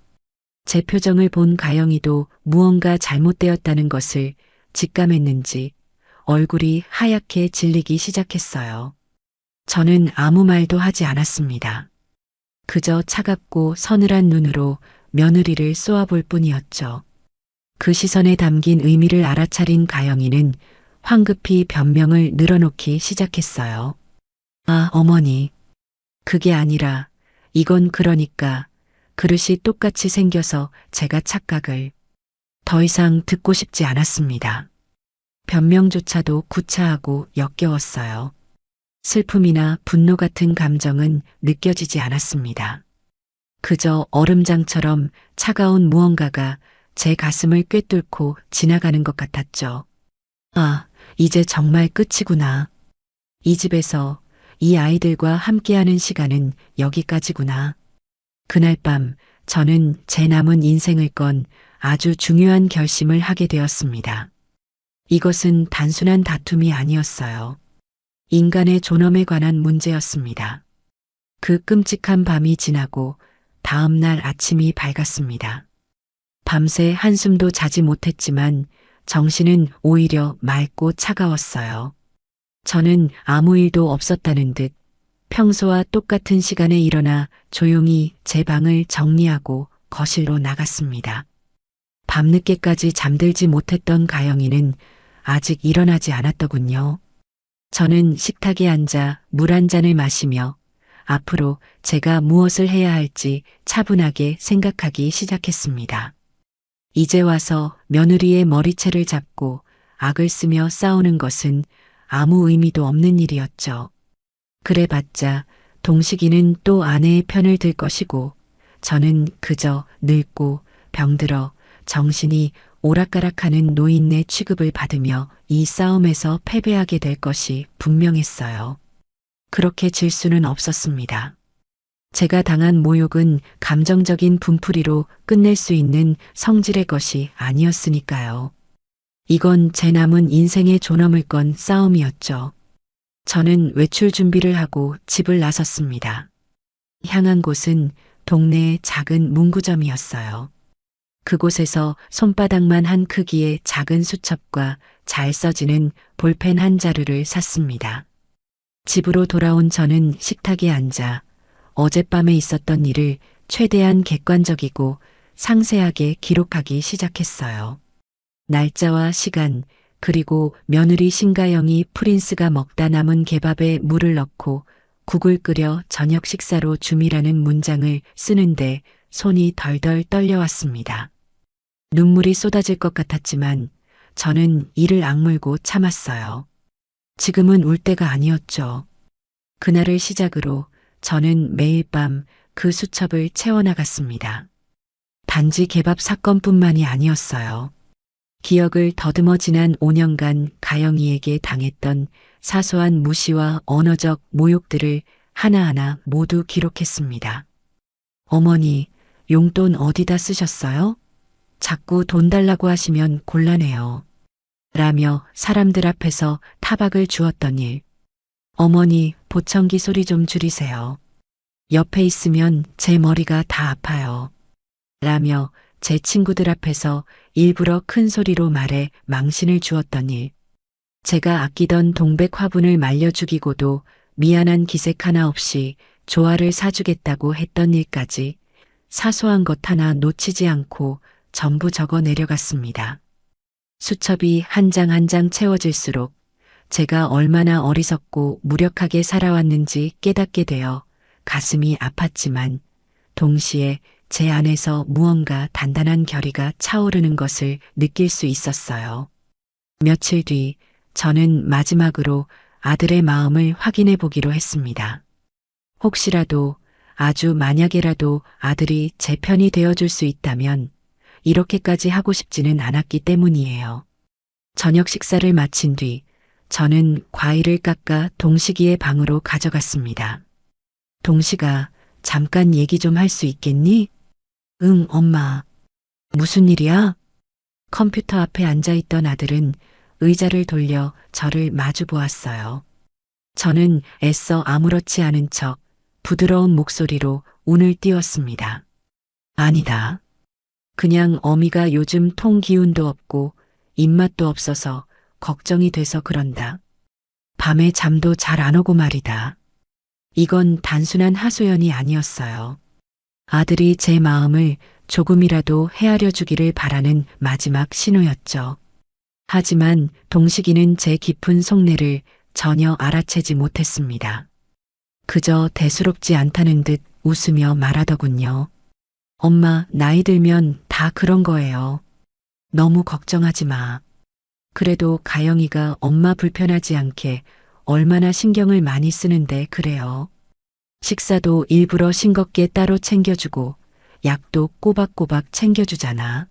제 표정을 본 가영이도 무언가 잘못되었다는 것을 직감했는지 얼굴이 하얗게 질리기 시작했어요. 저는 아무 말도 하지 않았습니다. 그저 차갑고 서늘한 눈으로 며느리를 쏘아볼 뿐이었죠. 그 시선에 담긴 의미를 알아차린 가영이는 황급히 변명을 늘어놓기 시작했어요. 아, 어머니. 그게 아니라 이건 그러니까 그릇이 똑같이 생겨서 제가 착각을. 더 이상 듣고 싶지 않았습니다. 변명조차도 구차하고 역겨웠어요. 슬픔이나 분노 같은 감정은 느껴지지 않았습니다. 그저 얼음장처럼 차가운 무언가가 제 가슴을 꿰뚫고 지나가는 것 같았죠. 아, 이제 정말 끝이구나. 이 집에서 이 아이들과 함께하는 시간은 여기까지구나. 그날 밤 저는 제 남은 인생을 건 아주 중요한 결심을 하게 되었습니다. 이것은 단순한 다툼이 아니었어요. 인간의 존엄에 관한 문제였습니다. 그 끔찍한 밤이 지나고 다음 날 아침이 밝았습니다. 밤새 한숨도 자지 못했지만 정신은 오히려 맑고 차가웠어요. 저는 아무 일도 없었다는 듯 평소와 똑같은 시간에 일어나 조용히 제 방을 정리하고 거실로 나갔습니다. 밤늦게까지 잠들지 못했던 가영이는 아직 일어나지 않았더군요. 저는 식탁에 앉아 물 한 잔을 마시며 앞으로 제가 무엇을 해야 할지 차분하게 생각하기 시작했습니다. 이제 와서 며느리의 머리채를 잡고 악을 쓰며 싸우는 것은 아무 의미도 없는 일이었죠. 그래봤자 동식이는 또 아내의 편을 들 것이고 저는 그저 늙고 병들어 정신이 오락가락하는 노인네 취급을 받으며 이 싸움에서 패배하게 될 것이 분명했어요. 그렇게 질 수는 없었습니다. 제가 당한 모욕은 감정적인 분풀이로 끝낼 수 있는 성질의 것이 아니었으니까요. 이건 제 남은 인생의 존엄을 건 싸움이었죠. 저는 외출 준비를 하고 집을 나섰습니다. 향한 곳은 동네의 작은 문구점이었어요. 그곳에서 손바닥만 한 크기의 작은 수첩과 잘 써지는 볼펜 한 자루를 샀습니다. 집으로 돌아온 저는 식탁에 앉아 어젯밤에 있었던 일을 최대한 객관적이고 상세하게 기록하기 시작했어요. 날짜와 시간, 그리고 며느리 신가영이 프린스가 먹다 남은 개밥에 물을 넣고 국을 끓여 저녁 식사로 줌이라는 문장을 쓰는데 손이 덜덜 떨려왔습니다. 눈물이 쏟아질 것 같았지만 저는 이를 악물고 참았어요. 지금은 울 때가 아니었죠. 그날을 시작으로 저는 매일 밤 그 수첩을 채워나갔습니다. 단지 개밥 사건뿐만이 아니었어요. 기억을 더듬어 지난 5년간 가영이에게 당했던 사소한 무시와 언어적 모욕들을 하나하나 모두 기록했습니다. 어머니, 용돈 어디다 쓰셨어요? 자꾸 돈 달라고 하시면 곤란해요. 라며 사람들 앞에서 타박을 주었던 일. 어머니, 보청기 소리 좀 줄이세요. 옆에 있으면 제 머리가 다 아파요. 라며 제 친구들 앞에서 일부러 큰 소리로 말해 망신을 주었던 일. 제가 아끼던 동백 화분을 말려 죽이고도 미안한 기색 하나 없이 조화를 사주겠다고 했던 일까지 사소한 것 하나 놓치지 않고 전부 적어 내려갔습니다. 수첩이 한 장 한 장 채워질수록 제가 얼마나 어리석고 무력하게 살아왔는지 깨닫게 되어 가슴이 아팠지만 동시에 제 안에서 무언가 단단한 결의가 차오르는 것을 느낄 수 있었어요. 며칠 뒤 저는 마지막으로 아들의 마음을 확인해 보기로 했습니다. 혹시라도 아주 만약에라도 아들이 제 편이 되어줄 수 있다면 이렇게까지 하고 싶지는 않았기 때문이에요. 저녁 식사를 마친 뒤 저는 과일을 깎아 동식이의 방으로 가져갔습니다. 동식아, 잠깐 얘기 좀 할 수 있겠니? 응, 엄마. 무슨 일이야? 컴퓨터 앞에 앉아있던 아들은 의자를 돌려 저를 마주 보았어요. 저는 애써 아무렇지 않은 척 부드러운 목소리로 운을 띄웠습니다. 아니다. 그냥 어미가 요즘 통 기운도 없고 입맛도 없어서 걱정이 돼서 그런다. 밤에 잠도 잘 안 오고 말이다. 이건 단순한 하소연이 아니었어요. 아들이 제 마음을 조금이라도 헤아려 주기를 바라는 마지막 신호였죠. 하지만 동식이는 제 깊은 속내를 전혀 알아채지 못했습니다. 그저 대수롭지 않다는 듯 웃으며 말하더군요. 엄마, 나이 들면 다 그런 거예요. 너무 걱정하지 마. 그래도 가영이가 엄마 불편하지 않게 얼마나 신경을 많이 쓰는데 그래요. 식사도 일부러 싱겁게 따로 챙겨주고 약도 꼬박꼬박 챙겨주잖아.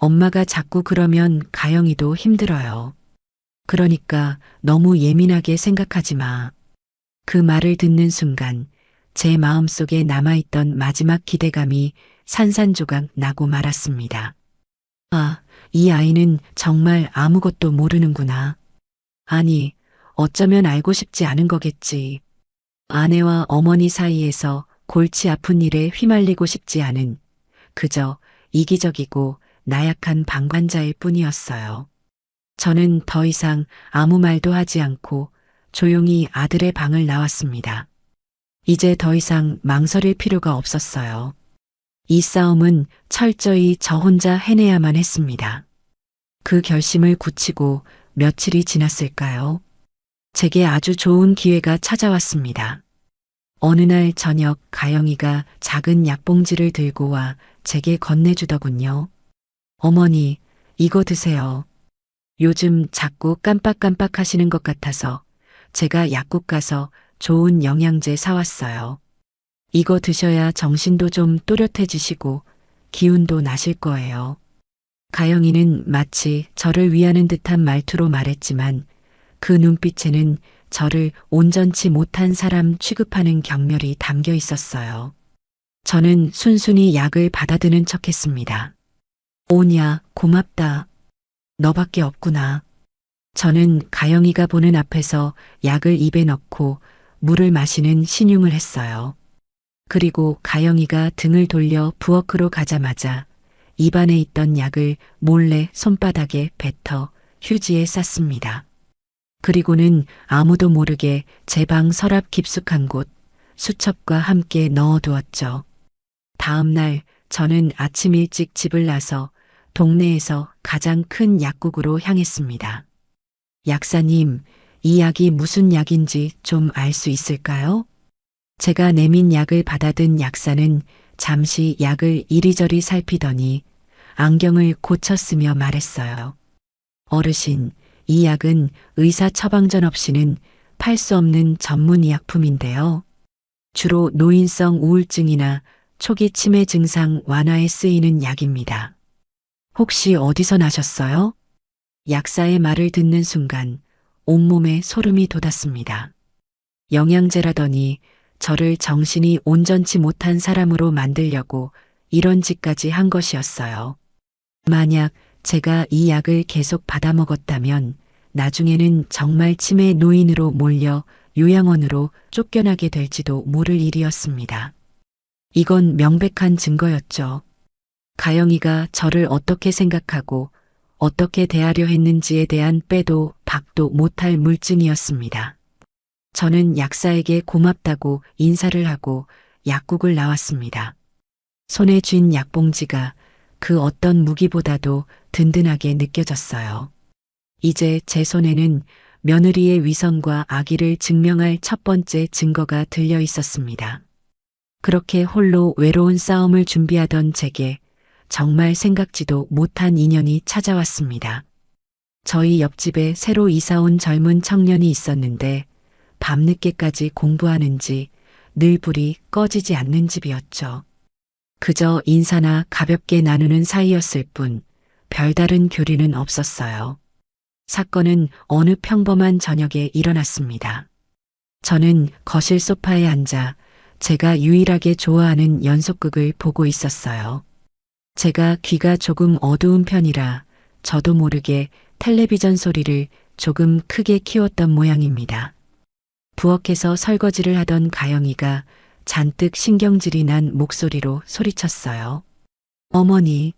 엄마가 자꾸 그러면 가영이도 힘들어요. 그러니까 너무 예민하게 생각하지 마. 그 말을 듣는 순간 제 마음속에 남아있던 마지막 기대감이 산산조각 나고 말았습니다. 아, 이 아이는 정말 아무것도 모르는구나. 아니, 어쩌면 알고 싶지 않은 거겠지. 아내와 어머니 사이에서 골치 아픈 일에 휘말리고 싶지 않은 그저 이기적이고 나약한 방관자일 뿐이었어요. 저는 더 이상 아무 말도 하지 않고 조용히 아들의 방을 나왔습니다. 이제 더 이상 망설일 필요가 없었어요. 이 싸움은 철저히 저 혼자 해내야만 했습니다. 그 결심을 굳히고 며칠이 지났을까요? 제게 아주 좋은 기회가 찾아왔습니다. 어느 날 저녁 가영이가 작은 약봉지를 들고 와 제게 건네주더군요. 어머니, 이거 드세요. 요즘 자꾸 깜빡깜빡 하시는 것 같아서 제가 약국 가서 좋은 영양제 사왔어요. 이거 드셔야 정신도 좀 또렷해지시고 기운도 나실 거예요. 가영이는 마치 저를 위하는 듯한 말투로 말했지만 그 눈빛에는 저를 온전치 못한 사람 취급하는 경멸이 담겨 있었어요. 저는 순순히 약을 받아드는 척했습니다. 오냐, 고맙다. 너밖에 없구나. 저는 가영이가 보는 앞에서 약을 입에 넣고 물을 마시는 신용을 했어요. 그리고 가영이가 등을 돌려 부엌으로 가자마자 입안에 있던 약을 몰래 손바닥에 뱉어 휴지에 쌌습니다. 그리고는 아무도 모르게 제 방 서랍 깊숙한 곳 수첩과 함께 넣어두었죠. 다음 날 저는 아침 일찍 집을 나서 동네에서 가장 큰 약국으로 향했습니다. 약사님, 이 약이 무슨 약인지 좀 알 수 있을까요? 제가 내민 약을 받아든 약사는 잠시 약을 이리저리 살피더니 안경을 고쳤으며 말했어요. 어르신, 이 약은 의사 처방전 없이는 팔 수 없는 전문의약품인데요. 주로 노인성 우울증이나 초기 치매 증상 완화에 쓰이는 약입니다. 혹시 어디서 나셨어요? 약사의 말을 듣는 순간 온몸에 소름이 돋았습니다. 영양제라더니 저를 정신이 온전치 못한 사람으로 만들려고 이런 짓까지 한 것이었어요. 만약 제가 이 약을 계속 받아 먹었다면 나중에는 정말 치매 노인으로 몰려 요양원으로 쫓겨나게 될지도 모를 일이었습니다. 이건 명백한 증거였죠. 가영이가 저를 어떻게 생각하고 어떻게 대하려 했는지에 대한 빼도 박도 못할 물증이었습니다. 저는 약사에게 고맙다고 인사를 하고 약국을 나왔습니다. 손에 쥔 약봉지가 그 어떤 무기보다도 든든하게 느껴졌어요. 이제 제 손에는 며느리의 위선과 악의를 증명할 첫 번째 증거가 들려 있었습니다. 그렇게 홀로 외로운 싸움을 준비하던 제게 정말 생각지도 못한 인연이 찾아왔습니다. 저희 옆집에 새로 이사 온 젊은 청년이 있었는데 밤늦게까지 공부하는지 늘 불이 꺼지지 않는 집이었죠. 그저 인사나 가볍게 나누는 사이였을 뿐 별다른 교류는 없었어요. 사건은 어느 평범한 저녁에 일어났습니다. 저는 거실 소파에 앉아 제가 유일하게 좋아하는 연속극을 보고 있었어요. 제가 귀가 조금 어두운 편이라 저도 모르게 텔레비전 소리를 조금 크게 키웠던 모양입니다. 부엌에서 설거지를 하던 가영이가 잔뜩 신경질이 난 목소리로 소리쳤어요. 어머니,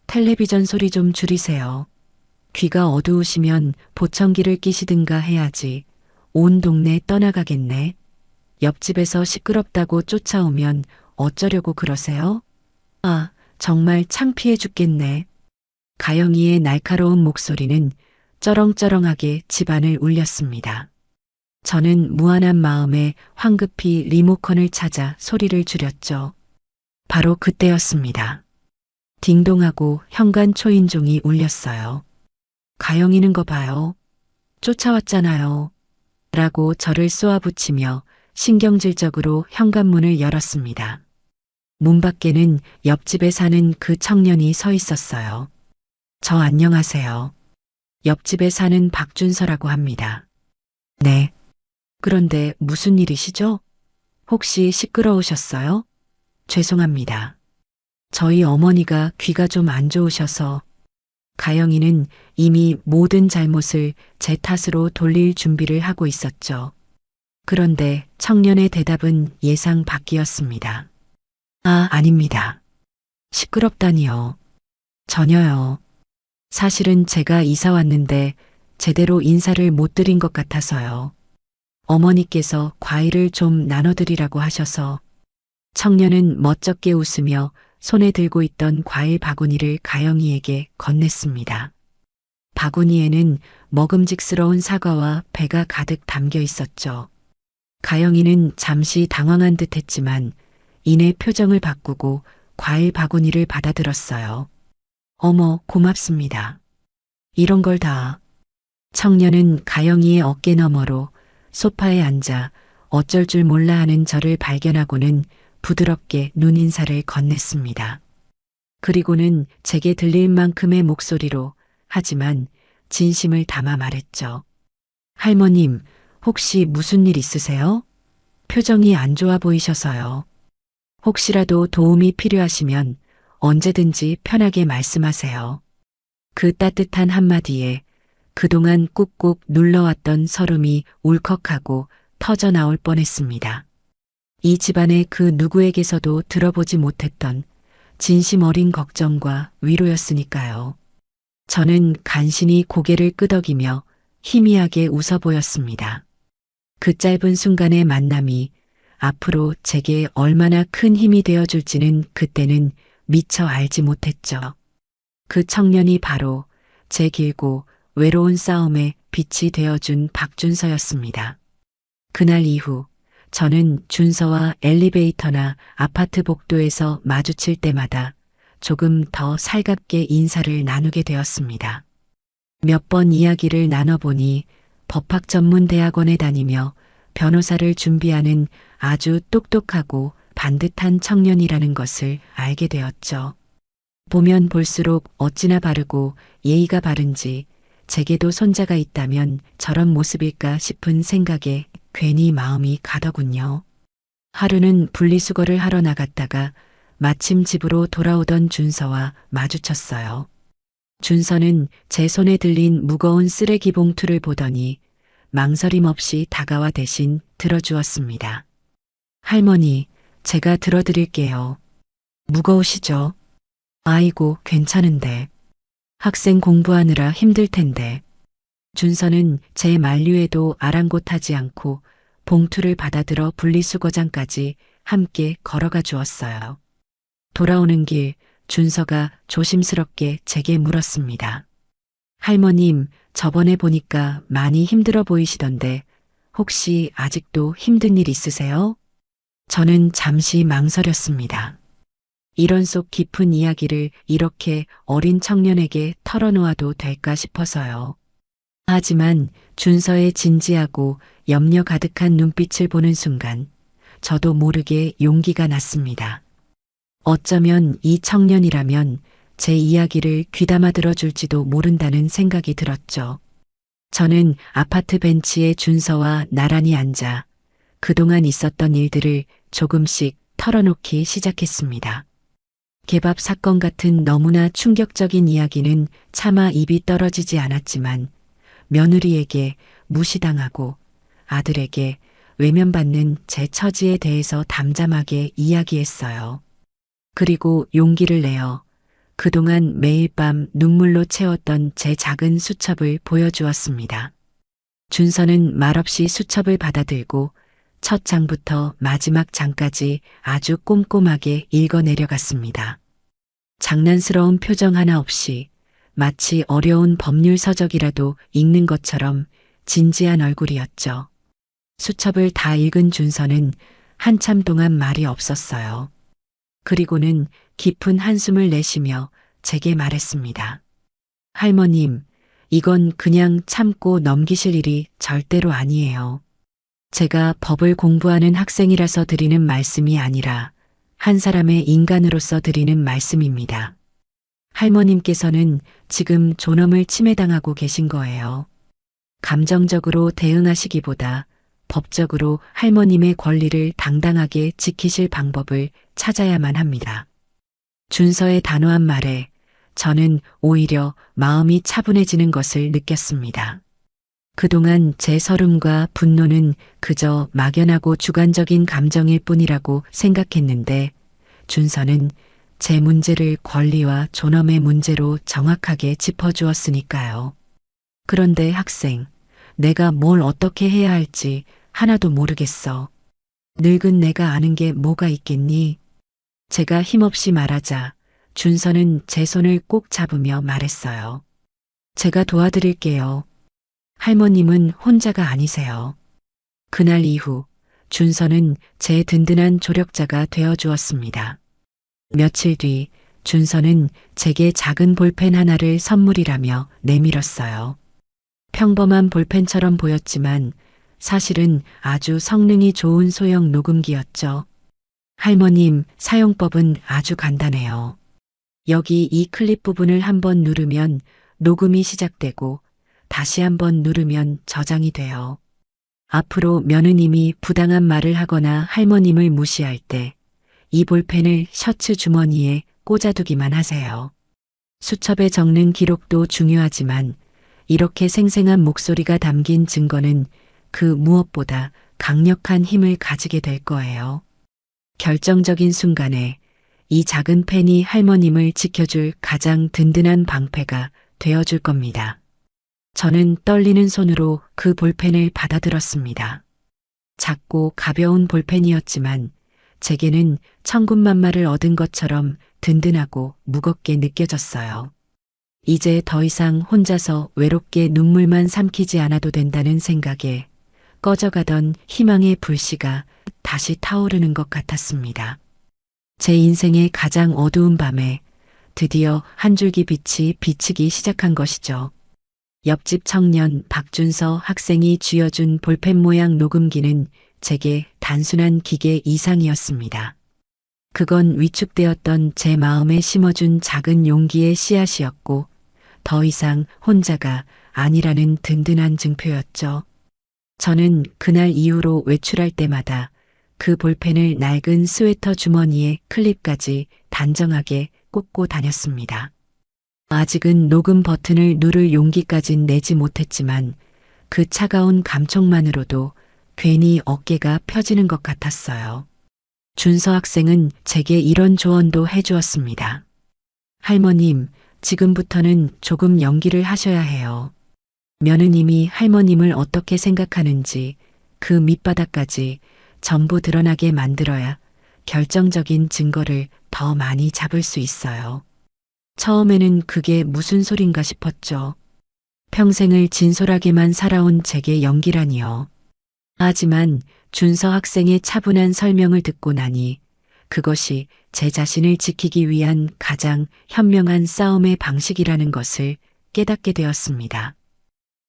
텔레비전 소리 좀 줄이세요. 귀가 어두우시면 보청기를 끼시든가 해야지. 온 동네 떠나가겠네. 옆집에서 시끄럽다고 쫓아오면 어쩌려고 그러세요? 아, 정말 창피해 죽겠네. 가영이의 날카로운 목소리는 쩌렁쩌렁하게 집안을 울렸습니다. 저는 무한한 마음에 황급히 리모컨을 찾아 소리를 줄였죠. 바로 그때였습니다. 딩동하고 현관 초인종이 울렸어요. 가영이는 거 봐요. 쫓아왔잖아요. 라고 저를 쏘아붙이며 신경질적으로 현관문을 열었습니다. 문 밖에는 옆집에 사는 그 청년이 서 있었어요. 저 안녕하세요. 옆집에 사는 박준서라고 합니다. 네. 그런데 무슨 일이시죠? 혹시 시끄러우셨어요? 죄송합니다. 저희 어머니가 귀가 좀 안 좋으셔서 가영이는 이미 모든 잘못을 제 탓으로 돌릴 준비를 하고 있었죠. 그런데 청년의 대답은 예상 밖이었습니다. 아, 아닙니다. 시끄럽다니요. 전혀요. 사실은 제가 이사 왔는데 제대로 인사를 못 드린 것 같아서요. 어머니께서 과일을 좀 나눠드리라고 하셔서 청년은 멋쩍게 웃으며 손에 들고 있던 과일 바구니를 가영이에게 건넸습니다. 바구니에는 먹음직스러운 사과와 배가 가득 담겨 있었죠. 가영이는 잠시 당황한 듯 했지만 이내 표정을 바꾸고 과일 바구니를 받아들었어요. 어머, 고맙습니다. 이런 걸 다. 청년은 가영이의 어깨 너머로 소파에 앉아 어쩔 줄 몰라 하는 저를 발견하고는 부드럽게 눈인사를 건넸습니다. 그리고는 제게 들릴 만큼의 목소리로 하지만 진심을 담아 말했죠. 할머님, 혹시 무슨 일 있으세요? 표정이 안 좋아 보이셔서요. 혹시라도 도움이 필요하시면 언제든지 편하게 말씀하세요. 그 따뜻한 한마디에 그동안 꾹꾹 눌러왔던 서름이 울컥하고 터져 나올 뻔했습니다. 이 집안의 그 누구에게서도 들어보지 못했던 진심 어린 걱정과 위로였으니까요. 저는 간신히 고개를 끄덕이며 희미하게 웃어 보였습니다. 그 짧은 순간의 만남이 앞으로 제게 얼마나 큰 힘이 되어줄지는 그때는 미처 알지 못했죠. 그 청년이 바로 제 길고 외로운 싸움에 빛이 되어준 박준서였습니다. 그날 이후 저는 준서와 엘리베이터나 아파트 복도에서 마주칠 때마다 조금 더 살갑게 인사를 나누게 되었습니다. 몇 번 이야기를 나눠보니 법학 전문 대학원에 다니며 변호사를 준비하는 아주 똑똑하고 반듯한 청년이라는 것을 알게 되었죠. 보면 볼수록 어찌나 바르고 예의가 바른지 제게도 손자가 있다면 저런 모습일까 싶은 생각에 괜히 마음이 가더군요. 하루는 분리수거를 하러 나갔다가 마침 집으로 돌아오던 준서와 마주쳤어요. 준서는 제 손에 들린 무거운 쓰레기 봉투를 보더니 망설임 없이 다가와 대신 들어주었습니다. 할머니, 제가 들어드릴게요. 무거우시죠? 아이고, 괜찮은데. 학생 공부하느라 힘들 텐데. 준서는 제 만류에도 아랑곳하지 않고 봉투를 받아들어 분리수거장까지 함께 걸어가 주었어요. 돌아오는 길 준서가 조심스럽게 제게 물었습니다. 할머님, 저번에 보니까 많이 힘들어 보이시던데 혹시 아직도 힘든 일 있으세요? 저는 잠시 망설였습니다. 이런 속 깊은 이야기를 이렇게 어린 청년에게 털어놓아도 될까 싶어서요. 하지만 준서의 진지하고 염려 가득한 눈빛을 보는 순간 저도 모르게 용기가 났습니다. 어쩌면 이 청년이라면 제 이야기를 귀담아 들어줄지도 모른다는 생각이 들었죠. 저는 아파트 벤치에 준서와 나란히 앉아 그동안 있었던 일들을 조금씩 털어놓기 시작했습니다. 개밥 사건 같은 너무나 충격적인 이야기는 차마 입이 떨어지지 않았지만 며느리에게 무시당하고 아들에게 외면받는 제 처지에 대해서 담담하게 이야기했어요. 그리고 용기를 내어 그동안 매일 밤 눈물로 채웠던 제 작은 수첩을 보여주었습니다. 준서는 말없이 수첩을 받아들고 첫 장부터 마지막 장까지 아주 꼼꼼하게 읽어 내려갔습니다. 장난스러운 표정 하나 없이 마치 어려운 법률 서적이라도 읽는 것처럼 진지한 얼굴이었죠. 수첩을 다 읽은 준서는 한참 동안 말이 없었어요. 그리고는 깊은 한숨을 내쉬며 제게 말했습니다. 할머님, 이건 그냥 참고 넘기실 일이 절대로 아니에요. 제가 법을 공부하는 학생이라서 드리는 말씀이 아니라 한 사람의 인간으로서 드리는 말씀입니다. 할머님께서는 지금 존엄을 침해당하고 계신 거예요. 감정적으로 대응하시기보다 법적으로 할머님의 권리를 당당하게 지키실 방법을 찾아야만 합니다. 준서의 단호한 말에 저는 오히려 마음이 차분해지는 것을 느꼈습니다. 그동안 제 서름과 분노는 그저 막연하고 주관적인 감정일 뿐이라고 생각했는데 준서는 제 문제를 권리와 존엄의 문제로 정확하게 짚어주었으니까요. 그런데 학생, 내가 뭘 어떻게 해야 할지 하나도 모르겠어. 늙은 내가 아는 게 뭐가 있겠니? 제가 힘없이 말하자 준서는 제 손을 꼭 잡으며 말했어요. 제가 도와드릴게요. 할머님은 혼자가 아니세요. 그날 이후 준서는 제 든든한 조력자가 되어 주었습니다. 며칠 뒤 준서는 제게 작은 볼펜 하나를 선물이라며 내밀었어요. 평범한 볼펜처럼 보였지만 사실은 아주 성능이 좋은 소형 녹음기였죠. 할머님, 사용법은 아주 간단해요. 여기 이 클립 부분을 한번 누르면 녹음이 시작되고 다시 한번 누르면 저장이 돼요. 앞으로 며느님이 부당한 말을 하거나 할머님을 무시할 때 이 볼펜을 셔츠 주머니에 꽂아두기만 하세요. 수첩에 적는 기록도 중요하지만 이렇게 생생한 목소리가 담긴 증거는 그 무엇보다 강력한 힘을 가지게 될 거예요. 결정적인 순간에 이 작은 펜이 할머님을 지켜줄 가장 든든한 방패가 되어줄 겁니다. 저는 떨리는 손으로 그 볼펜을 받아들었습니다. 작고 가벼운 볼펜이었지만 제게는 천군만마를 얻은 것처럼 든든하고 무겁게 느껴졌어요. 이제 더 이상 혼자서 외롭게 눈물만 삼키지 않아도 된다는 생각에 꺼져가던 희망의 불씨가 다시 타오르는 것 같았습니다. 제 인생의 가장 어두운 밤에 드디어 한 줄기 빛이 비치기 시작한 것이죠. 옆집 청년 박준서 학생이 쥐어준 볼펜 모양 녹음기는 제게 단순한 기계 이상이었습니다. 그건 위축되었던 제 마음에 심어준 작은 용기의 씨앗이었고 더 이상 혼자가 아니라는 든든한 증표였죠. 저는 그날 이후로 외출할 때마다 그 볼펜을 낡은 스웨터 주머니에 클립까지 단정하게 꽂고 다녔습니다. 아직은 녹음 버튼을 누를 용기까진 내지 못했지만 그 차가운 감촉만으로도 괜히 어깨가 펴지는 것 같았어요. 준서 학생은 제게 이런 조언도 해주었습니다. 할머님, 지금부터는 조금 연기를 하셔야 해요. 며느님이 할머님을 어떻게 생각하는지 그 밑바닥까지 전부 드러나게 만들어야 결정적인 증거를 더 많이 잡을 수 있어요. 처음에는 그게 무슨 소린가 싶었죠. 평생을 진솔하게만 살아온 제게 연기라니요. 하지만 준서 학생의 차분한 설명을 듣고 나니 그것이 제 자신을 지키기 위한 가장 현명한 싸움의 방식이라는 것을 깨닫게 되었습니다.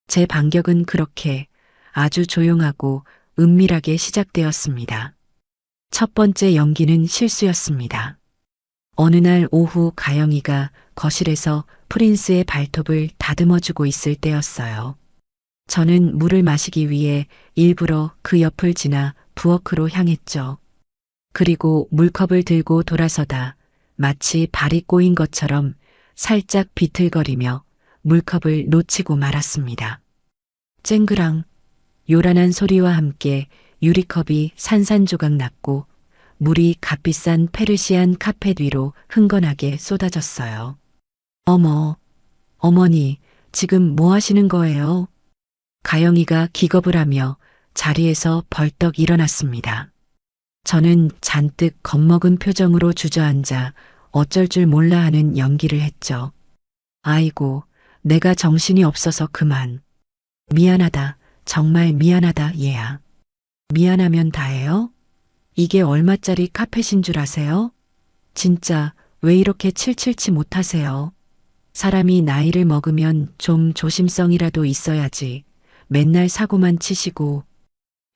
제 반격은 그렇게 아주 조용하고 은밀하게 시작되었습니다. 첫 번째 연기는 실수였습니다. 어느 날 오후 가영이가 거실에서 프린스의 발톱을 다듬어주고 있을 때였어요. 저는 물을 마시기 위해 일부러 그 옆을 지나 부엌으로 향했죠. 그리고 물컵을 들고 돌아서다 마치 발이 꼬인 것처럼 살짝 비틀거리며 물컵을 놓치고 말았습니다. 쨍그랑 요란한 소리와 함께 유리컵이 산산조각 났고 물이 값비싼 페르시안 카펫 위로 흥건하게 쏟아졌어요. 어머, 어머니, 지금 뭐 하시는 거예요? 가영이가 기겁을 하며 자리에서 벌떡 일어났습니다. 저는 잔뜩 겁먹은 표정으로 주저앉아 어쩔 줄 몰라 하는 연기를 했죠. 아이고, 내가 정신이 없어서 그만. 미안하다, 정말 미안하다, 얘야. 미안하면 다해요? 이게 얼마짜리 카펫인 줄 아세요? 진짜 왜 이렇게 칠칠치 못하세요? 사람이 나이를 먹으면 좀 조심성이라도 있어야지. 맨날 사고만 치시고.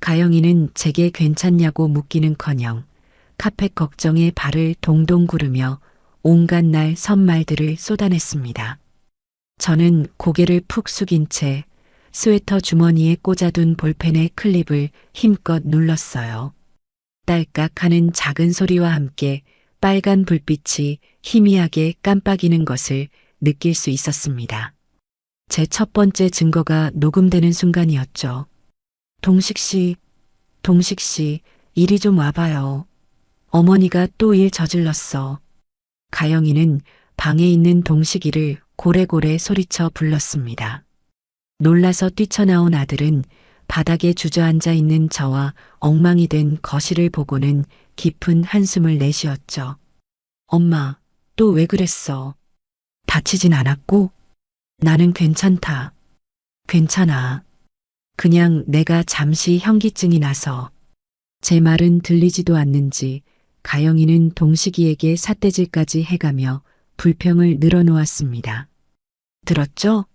가영이는 제게 괜찮냐고 묻기는커녕 카펫 걱정에 발을 동동 구르며 온갖 날 선말들을 쏟아냈습니다. 저는 고개를 푹 숙인 채 스웨터 주머니에 꽂아둔 볼펜의 클립을 힘껏 눌렀어요. 딸깍 하는 작은 소리와 함께 빨간 불빛이 희미하게 깜빡이는 것을 느낄 수 있었습니다. 제 첫 번째 증거가 녹음되는 순간이었죠. 동식 씨, 이리 좀 와봐요. 어머니가 또 일 저질렀어. 가영이는 방에 있는 동식이를 고래고래 소리쳐 불렀습니다. 놀라서 뛰쳐나온 아들은 바닥에 주저앉아 있는 저와 엉망이 된 거실을 보고는 깊은 한숨을 내쉬었죠. 엄마, 또 왜 그랬어? 다치진 않았고? 나는 괜찮다. 괜찮아. 그냥 내가 잠시 현기증이 나서. 제 말은 들리지도 않는지 가영이는 동식이에게 삿대질까지 해가며 불평을 늘어놓았습니다. 들었죠?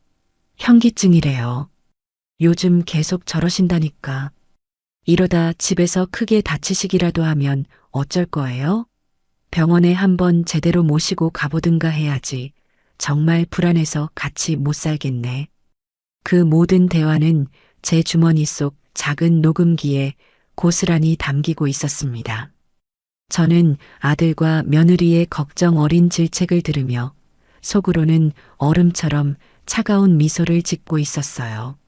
현기증이래요. 요즘 계속 저러신다니까. 이러다 집에서 크게 다치시기라도 하면 어쩔 거예요? 병원에 한번 제대로 모시고 가보든가 해야지. 정말 불안해서 같이 못 살겠네. 그 모든 대화는 제 주머니 속 작은 녹음기에 고스란히 담기고 있었습니다. 저는 아들과 며느리의 걱정 어린 질책을 들으며 속으로는 얼음처럼 차가운 미소를 짓고 있었어요.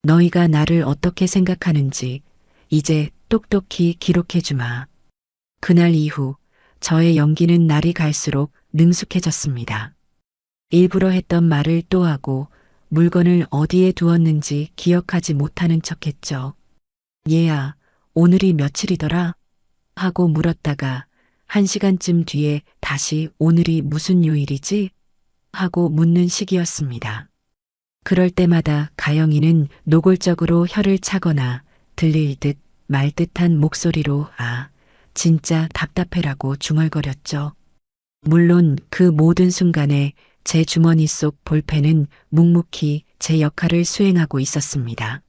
너희가 나를 어떻게 생각하는지 이제 똑똑히 기록해주마. 그날 이후 저의 연기는 날이 갈수록 능숙해졌습니다. 일부러 했던 말을 또 하고 물건을 어디에 두었는지 기억하지 못하는 척했죠. 얘야, 오늘이 며칠이더라? 하고 물었다가 1시간쯤 뒤에 다시 오늘이 무슨 요일이지? 하고 묻는 시기였습니다. 그럴 때마다 가영이는 노골적으로 혀를 차거나 들릴 듯 말 듯한 목소리로 진짜 답답해라고 중얼거렸죠. 물론 그 모든 순간에 제 주머니 속 볼펜은 묵묵히 제 역할을 수행하고 있었습니다.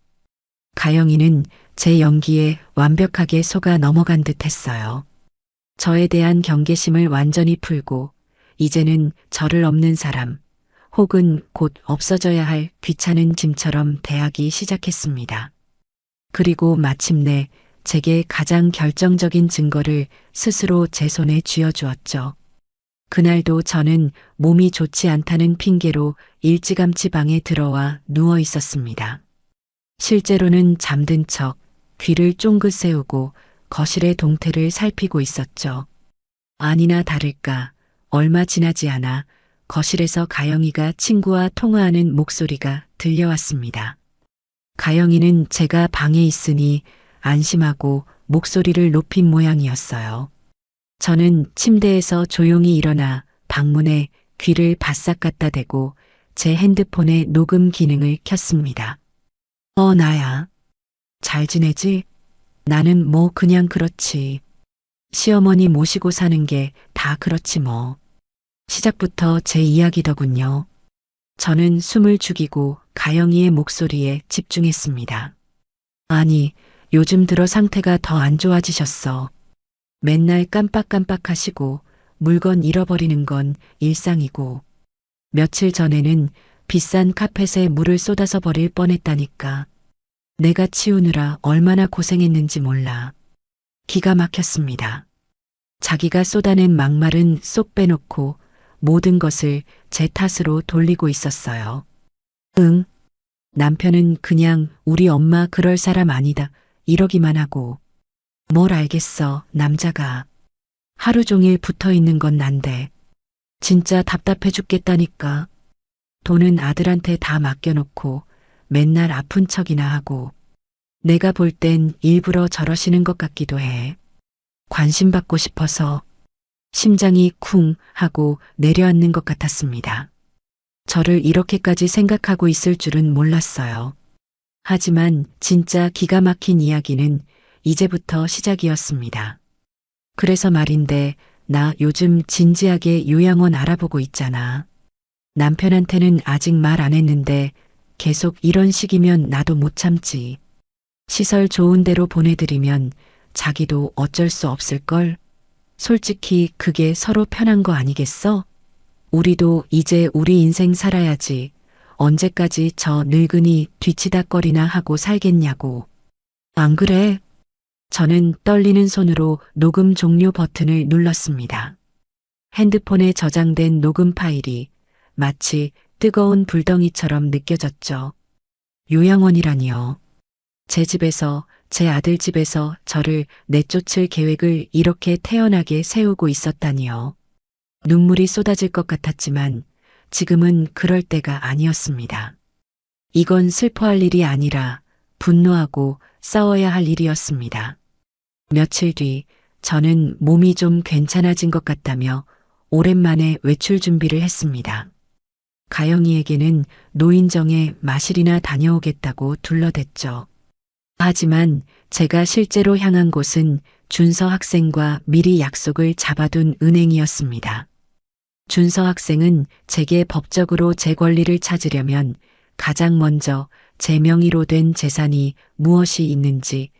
가영이는 제 연기에 완벽하게 속아 넘어간 듯 했어요. 저에 대한 경계심을 완전히 풀고 이제는 저를 없는 사람 혹은 곧 없어져야 할 귀찮은 짐처럼 대하기 시작했습니다. 그리고 마침내 제게 가장 결정적인 증거를 스스로 제 손에 쥐어주었죠. 그날도 저는 몸이 좋지 않다는 핑계로 일찌감치 방에 들어와 누워 있었습니다. 실제로는 잠든 척 귀를 쫑긋 세우고 거실의 동태를 살피고 있었죠. 아니나 다를까 얼마 지나지 않아 거실에서 가영이가 친구와 통화하는 목소리가 들려왔습니다. 가영이는 제가 방에 있으니 안심하고 목소리를 높인 모양이었어요. 저는 침대에서 조용히 일어나 방문에 귀를 바싹 갖다 대고 제 핸드폰의 녹음 기능을 켰습니다. 나야. 잘 지내지? 나는 뭐 그냥 그렇지. 시어머니 모시고 사는 게 다 그렇지 뭐. 시작부터 제 이야기더군요. 저는 숨을 죽이고 가영이의 목소리에 집중했습니다. 아니, 요즘 들어 상태가 더 안 좋아지셨어. 맨날 깜빡깜빡하시고 물건 잃어버리는 건 일상이고 며칠 전에는 비싼 카펫에 물을 쏟아서 버릴 뻔했다니까. 내가 치우느라 얼마나 고생했는지 몰라. 기가 막혔습니다. 자기가 쏟아낸 막말은 쏙 빼놓고 모든 것을 제 탓으로 돌리고 있었어요. 응. 남편은 그냥 우리 엄마 그럴 사람 아니다 이러기만 하고. 뭘 알겠어, 남자가. 하루 종일 붙어 있는 건 난데. 진짜 답답해 죽겠다니까. 돈은 아들한테 다 맡겨놓고 맨날 아픈 척이나 하고. 내가 볼 땐 일부러 저러시는 것 같기도 해. 관심 받고 싶어서. 심장이 쿵 하고 내려앉는 것 같았습니다. 저를 이렇게까지 생각하고 있을 줄은 몰랐어요. 하지만 진짜 기가 막힌 이야기는 이제부터 시작이었습니다. 그래서 말인데 나 요즘 진지하게 요양원 알아보고 있잖아. 남편한테는 아직 말 안 했는데 계속 이런 식이면 나도 못 참지. 시설 좋은 데로 보내드리면 자기도 어쩔 수 없을걸? 솔직히 그게 서로 편한 거 아니겠어? 우리도 이제 우리 인생 살아야지. 언제까지 저 늙은이 뒤치다꺼리나 하고 살겠냐고. 안 그래? 저는 떨리는 손으로 녹음 종료 버튼을 눌렀습니다. 핸드폰에 저장된 녹음 파일이 마치 뜨거운 불덩이처럼 느껴졌죠. 요양원이라니요. 제 집에서, 제 아들 집에서 저를 내쫓을 계획을 이렇게 태연하게 세우고 있었다니요. 눈물이 쏟아질 것 같았지만 지금은 그럴 때가 아니었습니다. 이건 슬퍼할 일이 아니라 분노하고 싸워야 할 일이었습니다. 며칠 뒤 저는 몸이 좀 괜찮아진 것 같다며 오랜만에 외출 준비를 했습니다. 가영이에게는 노인정에 마실이나 다녀오겠다고 둘러댔죠. 하지만 제가 실제로 향한 곳은 준서 학생과 미리 약속을 잡아둔 은행이었습니다. 준서 학생은 제게 법적으로 제 권리를 찾으려면 가장 먼저 제 명의로 된 재산이 무엇이 있는지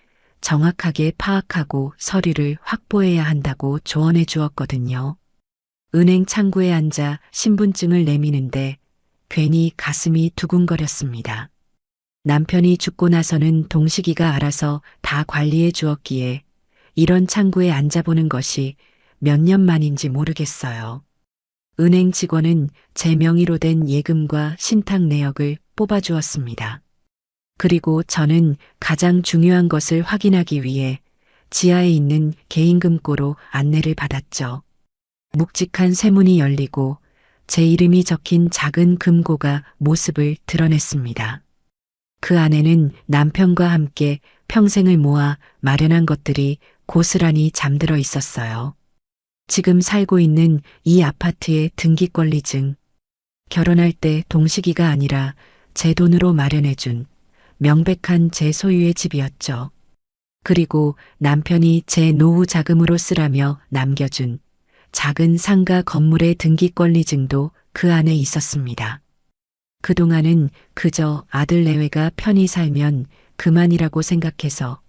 정확하게 파악하고 서류를 확보해야 한다고 조언해 주었거든요. 은행 창구에 앉아 신분증을 내미는데 괜히 가슴이 두근거렸습니다. 남편이 죽고 나서는 동식이가 알아서 다 관리해 주었기에 이런 창구에 앉아보는 것이 몇 년 만인지 모르겠어요. 은행 직원은 제 명의로 된 예금과 신탁 내역을 뽑아주었습니다. 그리고 저는 가장 중요한 것을 확인하기 위해 지하에 있는 개인금고로 안내를 받았죠. 묵직한 쇠문이 열리고 제 이름이 적힌 작은 금고가 모습을 드러냈습니다. 그 안에는 남편과 함께 평생을 모아 마련한 것들이 고스란히 잠들어 있었어요. 지금 살고 있는 이 아파트의 등기권리증, 결혼할 때 동식이가 아니라 제 돈으로 마련해준 명백한 제 소유의 집이었죠. 그리고 남편이 제 노후 자금으로 쓰라며 남겨준 작은 상가 건물의 등기권리증도 그 안에 있었습니다. 그동안은 그저 아들 내외가 편히 살면 그만이라고 생각해서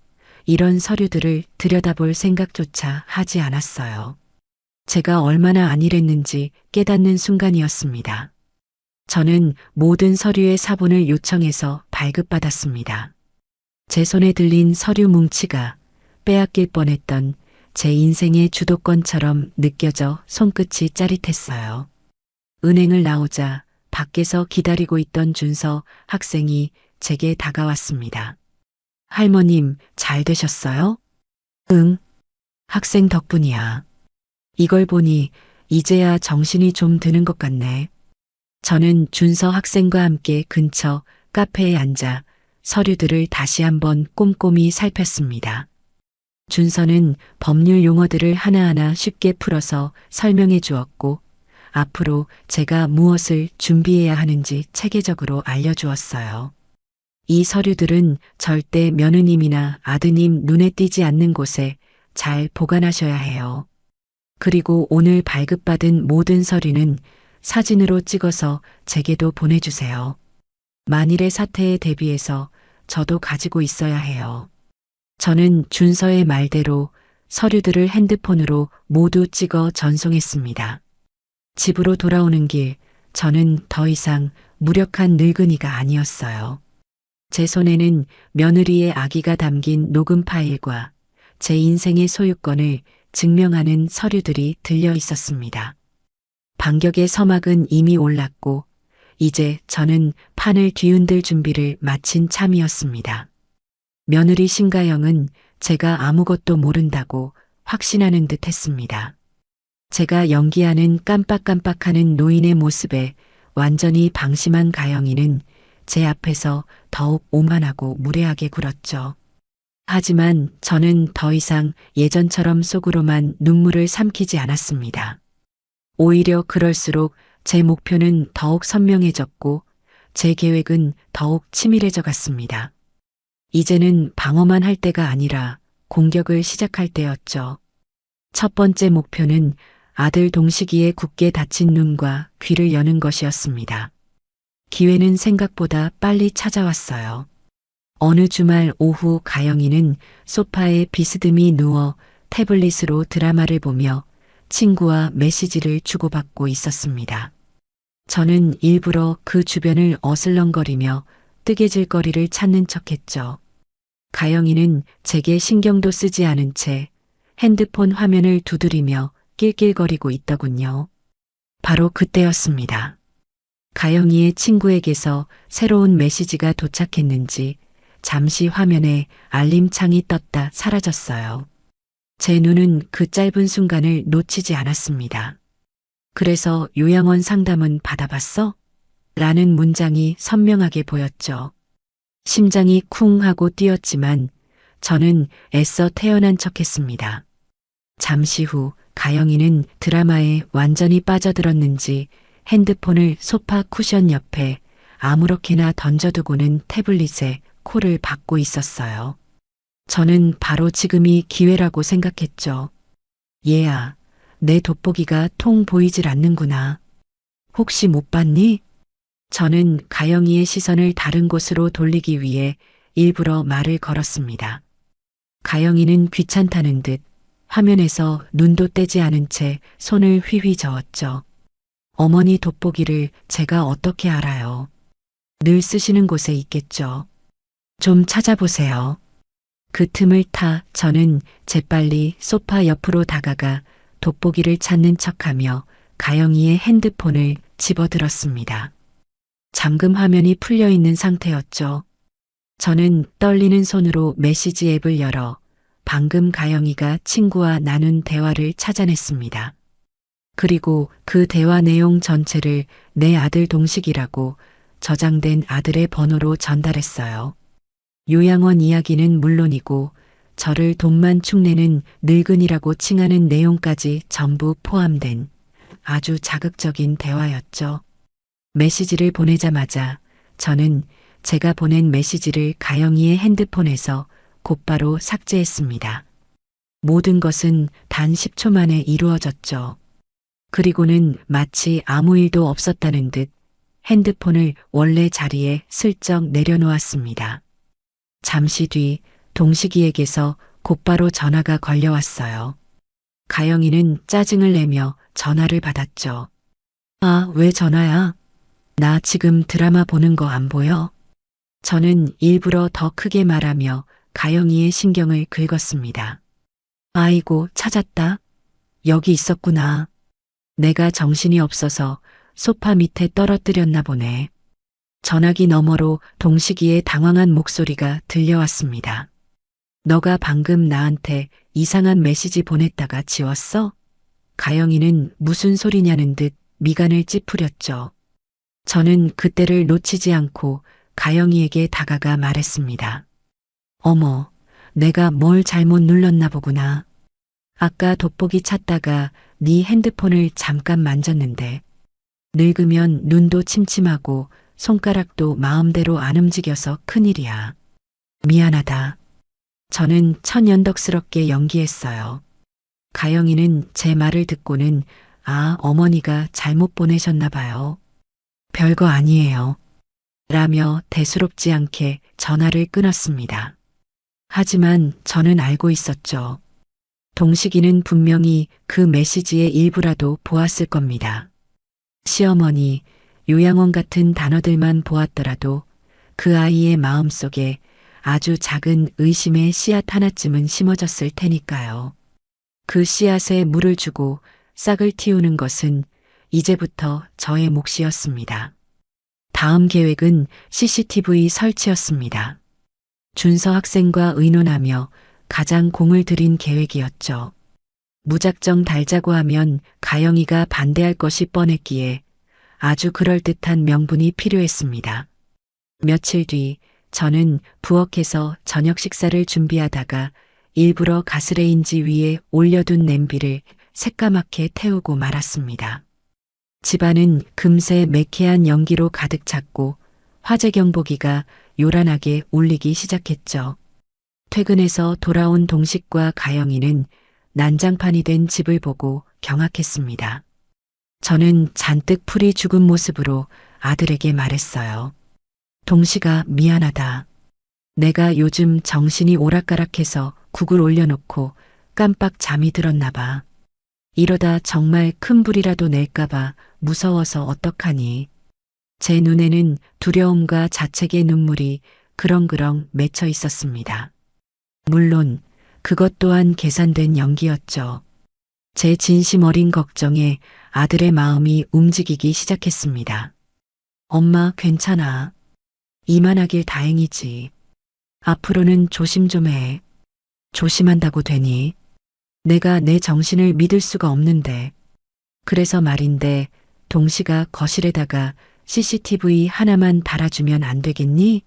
이런 서류들을 들여다볼 생각조차 하지 않았어요. 제가 얼마나 안일했는지 깨닫는 순간이었습니다. 저는 모든 서류의 사본을 요청해서 발급받았습니다. 제 손에 들린 서류 뭉치가 빼앗길 뻔했던 제 인생의 주도권처럼 느껴져 손끝이 짜릿했어요. 은행을 나오자 밖에서 기다리고 있던 준서 학생이 제게 다가왔습니다. 할머님, 잘 되셨어요? 응, 학생 덕분이야. 이걸 보니 이제야 정신이 좀 드는 것 같네. 저는 준서 학생과 함께 근처 카페에 앉아 서류들을 다시 한번 꼼꼼히 살폈습니다. 준서는 법률 용어들을 하나하나 쉽게 풀어서 설명해 주었고 앞으로 제가 무엇을 준비해야 하는지 체계적으로 알려주었어요. 이 서류들은 절대 며느님이나 아드님 눈에 띄지 않는 곳에 잘 보관하셔야 해요. 그리고 오늘 발급받은 모든 서류는 사진으로 찍어서 제게도 보내주세요. 만일의 사태에 대비해서 저도 가지고 있어야 해요. 저는 준서의 말대로 서류들을 핸드폰으로 모두 찍어 전송했습니다. 집으로 돌아오는 길, 저는 더 이상 무력한 늙은이가 아니었어요. 제 손에는 며느리의 아기가 담긴 녹음 파일과 제 인생의 소유권을 증명하는 서류들이 들려 있었습니다. 반격의 서막은 이미 올랐고 이제 저는 판을 뒤흔들 준비를 마친 참이었습니다. 며느리 신가영은 제가 아무것도 모른다고 확신하는 듯 했습니다. 제가 연기하는 깜빡깜빡하는 노인의 모습에 완전히 방심한 가영이는 제 앞에서 더욱 오만하고 무례하게 굴었죠. 하지만 저는 더 이상 예전처럼 속으로만 눈물을 삼키지 않았습니다. 오히려 그럴수록 제 목표는 더욱 선명해졌고 제 계획은 더욱 치밀해져 갔습니다. 이제는 방어만 할 때가 아니라 공격을 시작할 때였죠. 첫 번째 목표는 아들 동식이의 굳게 닫힌 눈과 귀를 여는 것이었습니다. 기회는 생각보다 빨리 찾아왔어요. 어느 주말 오후 가영이는 소파에 비스듬히 누워 태블릿으로 드라마를 보며 친구와 메시지를 주고받고 있었습니다. 저는 일부러 그 주변을 어슬렁거리며 뜨개질거리를 찾는 척했죠. 가영이는 제게 신경도 쓰지 않은 채 핸드폰 화면을 두드리며 낄낄거리고 있더군요. 바로 그때였습니다. 가영이의 친구에게서 새로운 메시지가 도착했는지 잠시 화면에 알림창이 떴다 사라졌어요. 제 눈은 그 짧은 순간을 놓치지 않았습니다. 그래서 요양원 상담은 받아봤어? 라는 문장이 선명하게 보였죠. 심장이 쿵 하고 뛰었지만 저는 애써 태어난 척했습니다. 잠시 후 가영이는 드라마에 완전히 빠져들었는지 핸드폰을 소파 쿠션 옆에 아무렇게나 던져두고는 태블릿에 콜을 받고 있었어요. 저는 바로 지금이 기회라고 생각했죠. 얘야, 내 돋보기가 통 보이질 않는구나. 혹시 못 봤니? 저는 가영이의 시선을 다른 곳으로 돌리기 위해 일부러 말을 걸었습니다. 가영이는 귀찮다는 듯 화면에서 눈도 떼지 않은 채 손을 휘휘 저었죠. 어머니 돋보기를 제가 어떻게 알아요? 늘 쓰시는 곳에 있겠죠. 좀 찾아보세요. 그 틈을 타 저는 재빨리 소파 옆으로 다가가 돋보기를 찾는 척하며 가영이의 핸드폰을 집어들었습니다. 잠금 화면이 풀려 있는 상태였죠. 저는 떨리는 손으로 메시지 앱을 열어 방금 가영이가 친구와 나눈 대화를 찾아냈습니다. 그리고 그 대화 내용 전체를 내 아들 동식이라고 저장된 아들의 번호로 전달했어요. 요양원 이야기는 물론이고 저를 돈만 축내는 늙은이라고 칭하는 내용까지 전부 포함된 아주 자극적인 대화였죠. 메시지를 보내자마자 저는 제가 보낸 메시지를 가영이의 핸드폰에서 곧바로 삭제했습니다. 모든 것은 단 10초 만에 이루어졌죠. 그리고는 마치 아무 일도 없었다는 듯 핸드폰을 원래 자리에 슬쩍 내려놓았습니다. 잠시 뒤 동식이에게서 곧바로 전화가 걸려왔어요. 가영이는 짜증을 내며 전화를 받았죠. 아, 왜 전화야? 나 지금 드라마 보는 거 안 보여? 저는 일부러 더 크게 말하며 가영이의 신경을 긁었습니다. 아이고, 찾았다. 여기 있었구나. 내가 정신이 없어서 소파 밑에 떨어뜨렸나 보네. 전화기 너머로 동식이의 당황한 목소리가 들려왔습니다. 너가 방금 나한테 이상한 메시지 보냈다가 지웠어? 가영이는 무슨 소리냐는 듯 미간을 찌푸렸죠. 저는 그때를 놓치지 않고 가영이에게 다가가 말했습니다. 어머, 내가 뭘 잘못 눌렀나 보구나. 아까 돋보기 찾다가 네 핸드폰을 잠깐 만졌는데 늙으면 눈도 침침하고 손가락도 마음대로 안 움직여서 큰일이야. 미안하다. 저는 천연덕스럽게 연기했어요. 가영이는 제 말을 듣고는 아, 어머니가 잘못 보내셨나 봐요. 별거 아니에요. 라며 대수롭지 않게 전화를 끊었습니다. 하지만 저는 알고 있었죠. 동식이는 분명히 그 메시지의 일부라도 보았을 겁니다. 시어머니, 요양원 같은 단어들만 보았더라도 그 아이의 마음속에 아주 작은 의심의 씨앗 하나쯤은 심어졌을 테니까요. 그 씨앗에 물을 주고 싹을 틔우는 것은 이제부터 저의 몫이었습니다. 다음 계획은 CCTV 설치였습니다. 준서 학생과 의논하며 가장 공을 들인 계획이었죠. 무작정 달자고 하면 가영이가 반대할 것이 뻔했기에 아주 그럴듯한 명분이 필요했습니다. 며칠 뒤 저는 부엌에서 저녁 식사를 준비하다가 일부러 가스레인지 위에 올려둔 냄비를 새까맣게 태우고 말았습니다. 집안은 금세 매캐한 연기로 가득 찼고 화재 경보기가 요란하게 울리기 시작했죠. 퇴근해서 돌아온 동식과 가영이는 난장판이 된 집을 보고 경악했습니다. 저는 잔뜩 풀이 죽은 모습으로 아들에게 말했어요. 동식아, 미안하다. 내가 요즘 정신이 오락가락해서 국을 올려놓고 깜빡 잠이 들었나 봐. 이러다 정말 큰 불이라도 낼까봐 무서워서 어떡하니. 제 눈에는 두려움과 자책의 눈물이 그렁그렁 맺혀 있었습니다. 물론 그것 또한 계산된 연기였죠. 제 진심 어린 걱정에 아들의 마음이 움직이기 시작했습니다. 엄마, 괜찮아. 이만하길 다행이지. 앞으로는 조심 좀 해. 조심한다고 되니? 내가 내 정신을 믿을 수가 없는데. 그래서 말인데 동시가 거실에다가 CCTV 하나만 달아주면 안 되겠니?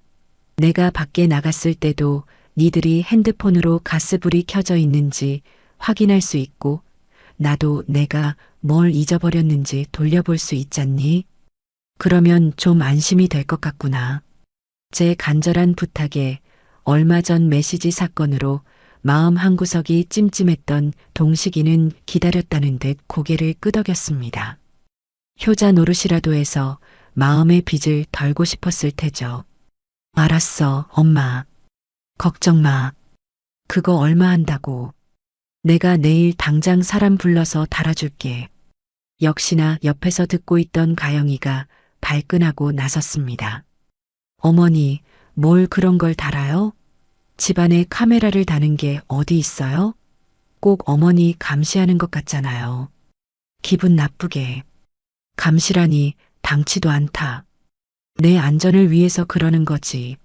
내가 밖에 나갔을 때도 니들이 핸드폰으로 가스불이 켜져 있는지 확인할 수 있고 나도 내가 뭘 잊어버렸는지 돌려볼 수 있잖니? 그러면 좀 안심이 될 것 같구나. 제 간절한 부탁에 얼마 전 메시지 사건으로 마음 한구석이 찜찜했던 동식이는 기다렸다는 듯 고개를 끄덕였습니다. 효자 노릇이라도 해서 마음의 빚을 덜고 싶었을 테죠. 알았어, 엄마. 걱정 마. 그거 얼마 한다고. 내가 내일 당장 사람 불러서 달아줄게. 역시나 옆에서 듣고 있던 가영이가 발끈하고 나섰습니다. 어머니, 뭘 그런 걸 달아요? 집안에 카메라를 다는 게 어디 있어요? 꼭 어머니 감시하는 것 같잖아요. 기분 나쁘게. 감시라니 당치도 않다. 내 안전을 위해서 그러는 거지.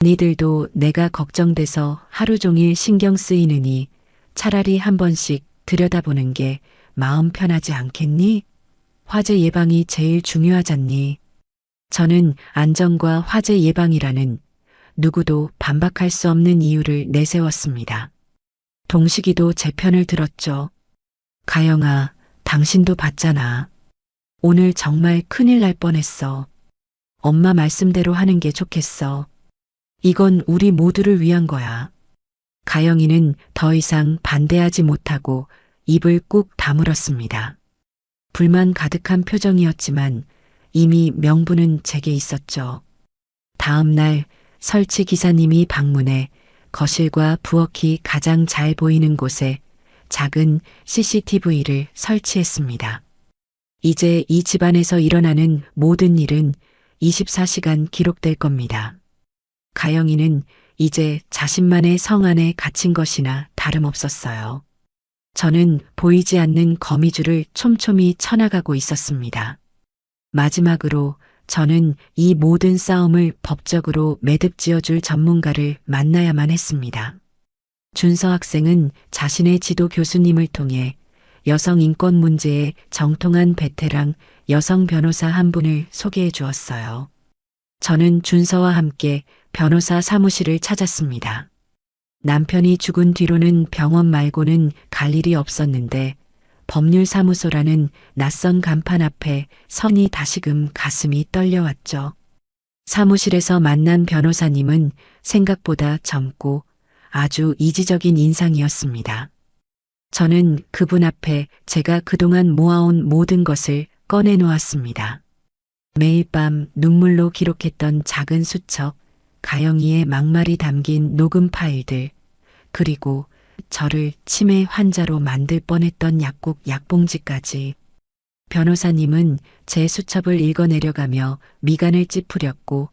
니들도 내가 걱정돼서 하루 종일 신경 쓰이느니 차라리 한 번씩 들여다보는 게 마음 편하지 않겠니? 화재 예방이 제일 중요하잖니. 저는 안전과 화재 예방이라는 누구도 반박할 수 없는 이유를 내세웠습니다. 동식이도 제 편을 들었죠. 가영아, 당신도 봤잖아. 오늘 정말 큰일 날 뻔했어. 엄마 말씀대로 하는 게 좋겠어. 이건 우리 모두를 위한 거야. 가영이는 더 이상 반대하지 못하고 입을 꾹 다물었습니다. 불만 가득한 표정이었지만 이미 명분은 제게 있었죠. 다음 날 설치 기사님이 방문해 거실과 부엌이 가장 잘 보이는 곳에 작은 CCTV를 설치했습니다. 이제 이 집안에서 일어나는 모든 일은 24시간 기록될 겁니다. 가영이는 이제 자신만의 성 안에 갇힌 것이나 다름없었어요. 저는 보이지 않는 거미줄을 촘촘히 쳐나가고 있었습니다. 마지막으로 저는 이 모든 싸움을 법적으로 매듭 지어줄 전문가를 만나야만 했습니다. 준서 학생은 자신의 지도 교수님을 통해 여성 인권 문제에 정통한 베테랑 여성 변호사 한 분을 소개해 주었어요. 저는 준서와 함께 변호사 사무실을 찾았습니다. 남편이 죽은 뒤로는 병원 말고는 갈 일이 없었는데 법률사무소라는 낯선 간판 앞에 서니 다시금 가슴이 떨려왔죠. 사무실에서 만난 변호사님은 생각보다 젊고 아주 이지적인 인상이었습니다. 저는 그분 앞에 제가 그동안 모아온 모든 것을 꺼내놓았습니다. 매일 밤 눈물로 기록했던 작은 수첩, 가영이의 막말이 담긴 녹음 파일들, 그리고 저를 치매 환자로 만들 뻔했던 약국 약봉지까지. 변호사님은 제 수첩을 읽어내려가며 미간을 찌푸렸고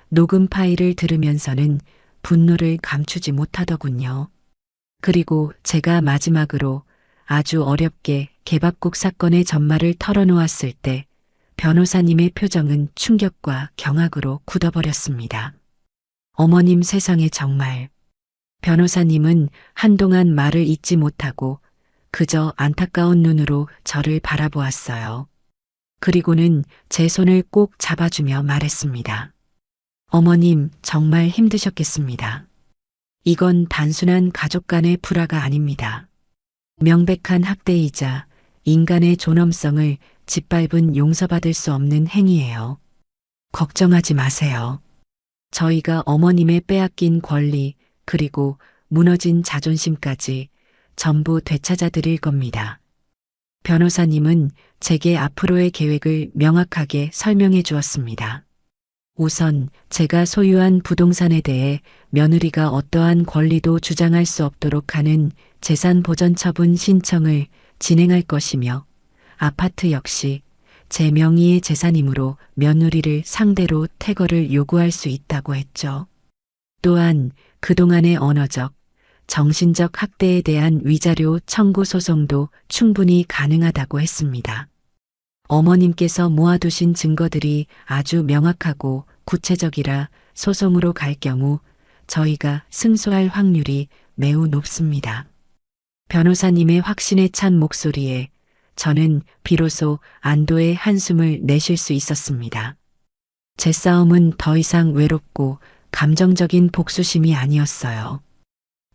녹음 파일을 들으면서는 분노를 감추지 못하더군요. 그리고 제가 마지막으로 아주 어렵게 개밥국 사건의 전말을 털어놓았을 때 변호사님의 표정은 충격과 경악으로 굳어버렸습니다. 어머님, 세상에 정말. 변호사님은 한동안 말을 잇지 못하고 그저 안타까운 눈으로 저를 바라보았어요. 그리고는 제 손을 꼭 잡아주며 말했습니다. 어머님, 정말 힘드셨겠습니다. 이건 단순한 가족 간의 불화가 아닙니다. 명백한 학대이자 인간의 존엄성을 짓밟은 용서받을 수 없는 행위예요. 걱정하지 마세요. 저희가 어머님의 빼앗긴 권리 그리고 무너진 자존심까지 전부 되찾아 드릴 겁니다. 변호사님은 제게 앞으로의 계획을 명확하게 설명해 주었습니다. 우선 제가 소유한 부동산에 대해 며느리가 어떠한 권리도 주장할 수 없도록 하는 재산 보전 처분 신청을 진행할 것이며 아파트 역시 제 명의의 재산이므로 며느리를 상대로 퇴거를 요구할 수 있다고 했죠. 또한 그동안의 언어적, 정신적 학대에 대한 위자료 청구 소송도 충분히 가능하다고 했습니다. 어머님께서 모아두신 증거들이 아주 명확하고 구체적이라 소송으로 갈 경우 저희가 승소할 확률이 매우 높습니다. 변호사님의 확신에 찬 목소리에 저는 비로소 안도의 한숨을 내쉴 수 있었습니다. 제 싸움은 더 이상 외롭고 감정적인 복수심이 아니었어요.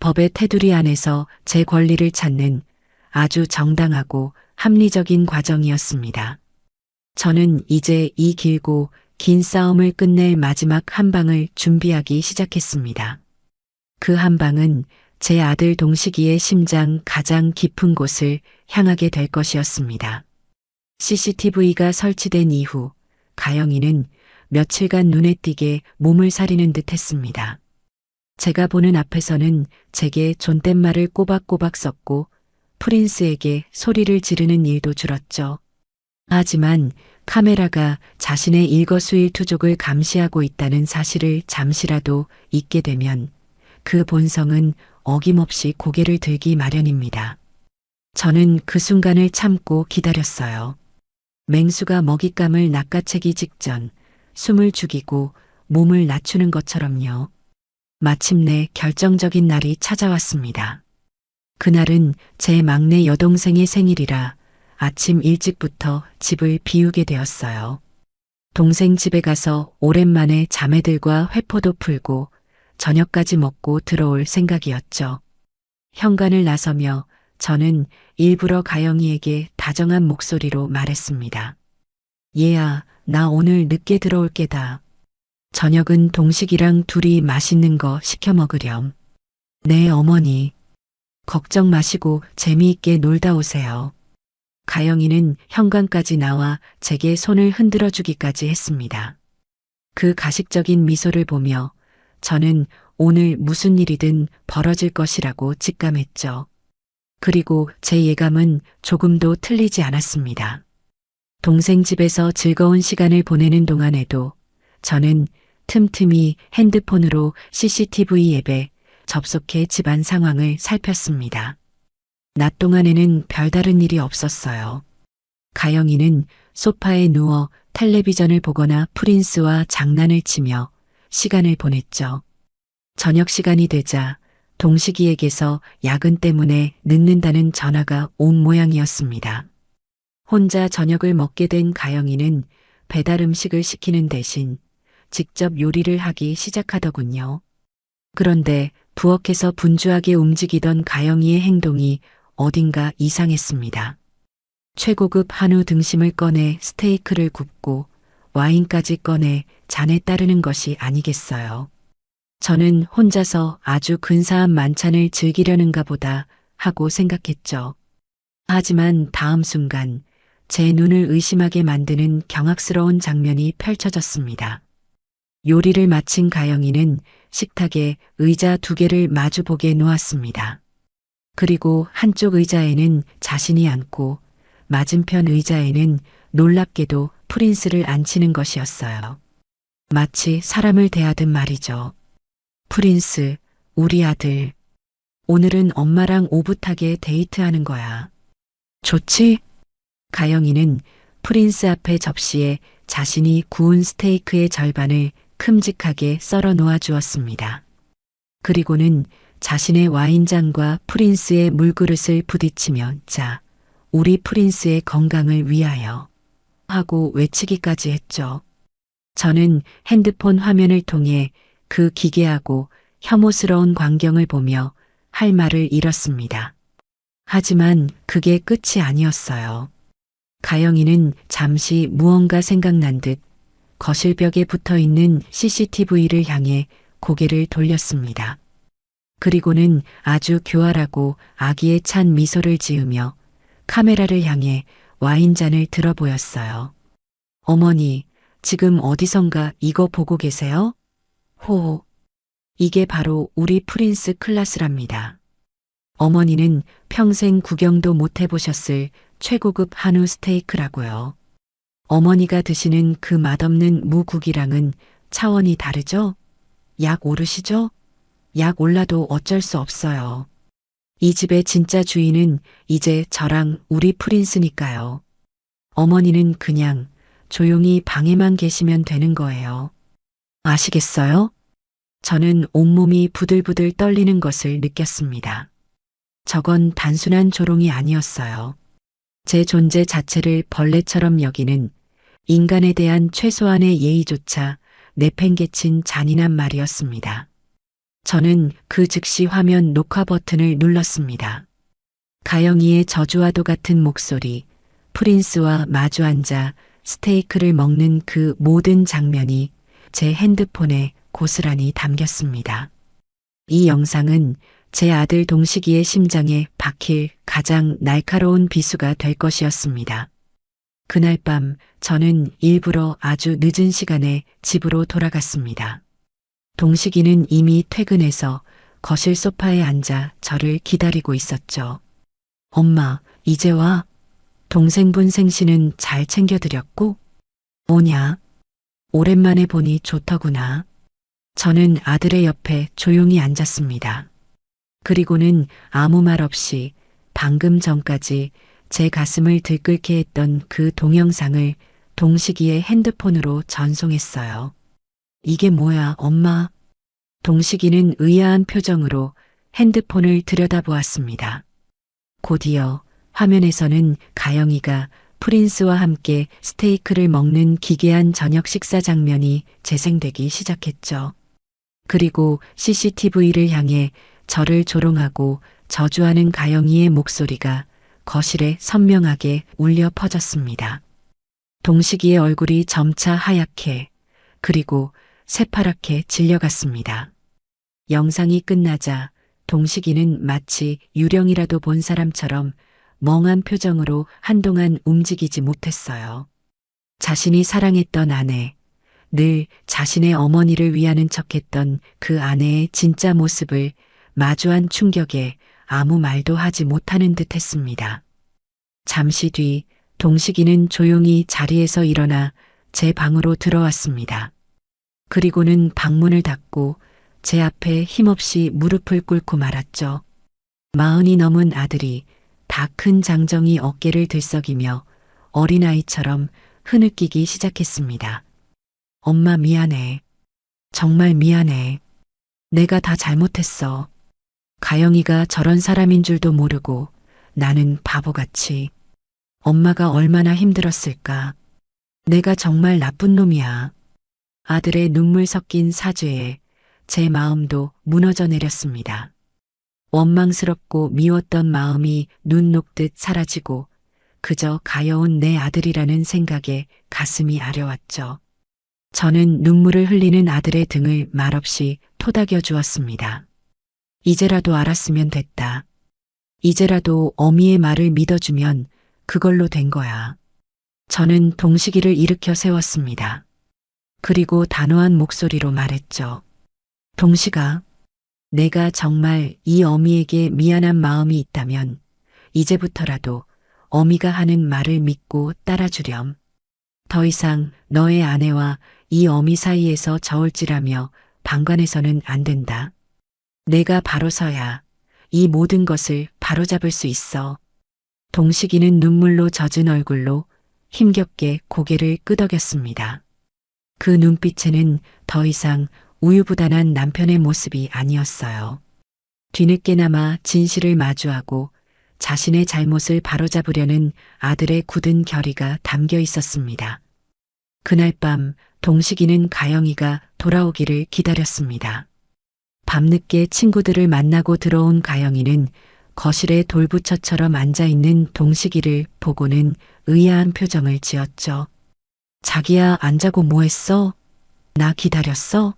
법의 테두리 안에서 제 권리를 찾는 아주 정당하고 합리적인 과정이었습니다. 저는 이제 이 길고 긴 싸움을 끝낼 마지막 한 방을 준비하기 시작했습니다. 그 한 방은 제 아들 동식이의 심장 가장 깊은 곳을 향하게 될 것이었습니다. CCTV가 설치된 이후 가영이는 며칠간 눈에 띄게 몸을 사리는 듯 했습니다. 제가 보는 앞에서는 제게 존댓말을 꼬박꼬박 썼고 프린스에게 소리를 지르는 일도 줄었죠. 하지만 카메라가 자신의 일거수일투족을 감시하고 있다는 사실을 잠시라도 잊게 되면 그 본성은 어김없이 고개를 들기 마련입니다. 저는 그 순간을 참고 기다렸어요. 맹수가 먹잇감을 낚아채기 직전 숨을 죽이고 몸을 낮추는 것처럼요. 마침내 결정적인 날이 찾아왔습니다. 그날은 제 막내 여동생의 생일이라 아침 일찍부터 집을 비우게 되었어요. 동생 집에 가서 오랜만에 자매들과 회포도 풀고 저녁까지 먹고 들어올 생각이었죠. 현관을 나서며 저는 일부러 가영이에게 다정한 목소리로 말했습니다. 얘야, 나 오늘 늦게 들어올 게다. 저녁은 동식이랑 둘이 맛있는 거 시켜 먹으렴. 네, 어머니. 걱정 마시고 재미있게 놀다 오세요. 가영이는 현관까지 나와 제게 손을 흔들어 주기까지 했습니다. 그 가식적인 미소를 보며 저는 오늘 무슨 일이든 벌어질 것이라고 직감했죠. 그리고 제 예감은 조금도 틀리지 않았습니다. 동생 집에서 즐거운 시간을 보내는 동안에도 저는 틈틈이 핸드폰으로 CCTV 앱에 접속해 집안 상황을 살폈습니다. 낮 동안에는 별다른 일이 없었어요. 가영이는 소파에 누워 텔레비전을 보거나 프린스와 장난을 치며 시간을 보냈죠. 저녁 시간이 되자 동식이에게서 야근 때문에 늦는다는 전화가 온 모양이었습니다. 혼자 저녁을 먹게 된 가영이는 배달 음식을 시키는 대신 직접 요리를 하기 시작하더군요. 그런데 부엌에서 분주하게 움직이던 가영이의 행동이 어딘가 이상했습니다. 최고급 한우 등심을 꺼내 스테이크를 굽고 와인까지 꺼내 잔에 따르는 것이 아니겠어요. 저는 혼자서 아주 근사한 만찬을 즐기려는가 보다 하고 생각했죠. 하지만 다음 순간 제 눈을 의심하게 만드는 경악스러운 장면이 펼쳐졌습니다. 요리를 마친 가영이는 식탁에 의자 2개를 마주보게 놓았습니다. 그리고 한쪽 의자에는 자신이 앉고 맞은편 의자에는 놀랍게도 프린스를 앉히는 것이었어요. 마치 사람을 대하듯 말이죠. 프린스, 우리 아들. 오늘은 엄마랑 오붓하게 데이트하는 거야. 좋지? 가영이는 프린스 앞에 접시에 자신이 구운 스테이크의 절반을 큼직하게 썰어 놓아 주었습니다. 그리고는 자신의 와인잔과 프린스의 물그릇을 부딪히며 자, 우리 프린스의 건강을 위하여 하고 외치기까지 했죠. 저는 핸드폰 화면을 통해 그 기괴하고 혐오스러운 광경을 보며 할 말을 잃었습니다. 하지만 그게 끝이 아니었어요. 가영이는 잠시 무언가 생각난 듯 거실벽에 붙어 있는 CCTV를 향해 고개를 돌렸습니다. 그리고는 아주 교활하고 악의에 찬 미소를 지으며 카메라를 향해 와인잔을 들어 보였어요. 어머니, 지금 어디선가 이거 보고 계세요? 호호. 이게 바로 우리 프린스 클라스랍니다. 어머니는 평생 구경도 못 해보셨을 최고급 한우 스테이크라고요. 어머니가 드시는 그 맛없는 무국이랑은 차원이 다르죠? 약 오르시죠? 약 올라도 어쩔 수 없어요. 이 집의 진짜 주인은 이제 저랑 우리 프린스니까요. 어머니는 그냥 조용히 방에만 계시면 되는 거예요. 아시겠어요? 저는 온몸이 부들부들 떨리는 것을 느꼈습니다. 저건 단순한 조롱이 아니었어요. 제 존재 자체를 벌레처럼 여기는 인간에 대한 최소한의 예의조차 내팽개친 잔인한 말이었습니다. 저는 그 즉시 화면 녹화 버튼을 눌렀습니다. 가영이의 저주와도 같은 목소리, 프린스와 마주 앉아 스테이크를 먹는 그 모든 장면이 제 핸드폰에 고스란히 담겼습니다. 이 영상은 제 아들 동식이의 심장에 박힐 가장 날카로운 비수가 될 것이었습니다. 그날 밤 저는 일부러 아주 늦은 시간에 집으로 돌아갔습니다. 동식이는 이미 퇴근해서 거실 소파에 앉아 저를 기다리고 있었죠. 엄마, 이제 와? 동생분 생신은 잘 챙겨드렸고? 뭐냐? 오랜만에 보니 좋더구나. 저는 아들의 옆에 조용히 앉았습니다. 그리고는 아무 말 없이 방금 전까지 제 가슴을 들끓게 했던 그 동영상을 동식이의 핸드폰으로 전송했어요. 이게 뭐야, 엄마? 동식이는 의아한 표정으로 핸드폰을 들여다보았습니다. 곧이어 화면에서는 가영이가 프린스와 함께 스테이크를 먹는 기괴한 저녁 식사 장면이 재생되기 시작했죠. 그리고 CCTV를 향해 저를 조롱하고 저주하는 가영이의 목소리가 거실에 선명하게 울려 퍼졌습니다. 동식이의 얼굴이 점차 하얗게 그리고 새파랗게 질려갔습니다. 영상이 끝나자 동식이는 마치 유령이라도 본 사람처럼 멍한 표정으로 한동안 움직이지 못했어요. 자신이 사랑했던 아내, 늘 자신의 어머니를 위하는 척했던 그 아내의 진짜 모습을 마주한 충격에 아무 말도 하지 못하는 듯 했습니다. 잠시 뒤 동식이는 조용히 자리에서 일어나 제 방으로 들어왔습니다. 그리고는 방문을 닫고 제 앞에 힘없이 무릎을 꿇고 말았죠. 40이 넘은 아들이 다 큰 장정이 어깨를 들썩이며 어린아이처럼 흐느끼기 시작했습니다. 엄마 미안해. 정말 미안해. 내가 다 잘못했어. 가영이가 저런 사람인 줄도 모르고 나는 바보같이. 엄마가 얼마나 힘들었을까. 내가 정말 나쁜 놈이야. 아들의 눈물 섞인 사죄에 제 마음도 무너져 내렸습니다. 원망스럽고 미웠던 마음이 눈 녹듯 사라지고 그저 가여운 내 아들이라는 생각에 가슴이 아려왔죠. 저는 눈물을 흘리는 아들의 등을 말없이 토닥여 주었습니다. 이제라도 알았으면 됐다. 이제라도 어미의 말을 믿어주면 그걸로 된 거야. 저는 동식이를 일으켜 세웠습니다. 그리고 단호한 목소리로 말했죠. 동식아, 내가 정말 이 어미에게 미안한 마음이 있다면 이제부터라도 어미가 하는 말을 믿고 따라주렴. 더 이상 너의 아내와 이 어미 사이에서 저울질하며 방관해서는 안 된다. 내가 바로 서야 이 모든 것을 바로잡을 수 있어. 동식이는 눈물로 젖은 얼굴로 힘겹게 고개를 끄덕였습니다. 그 눈빛에는 더 이상 우유부단한 남편의 모습이 아니었어요. 뒤늦게나마 진실을 마주하고 자신의 잘못을 바로잡으려는 아들의 굳은 결의가 담겨 있었습니다. 그날 밤 동식이는 가영이가 돌아오기를 기다렸습니다. 밤늦게 친구들을 만나고 들어온 가영이는 거실에 돌부처처럼 앉아있는 동식이를 보고는 의아한 표정을 지었죠. 자기야, 안 자고 뭐 했어? 나 기다렸어?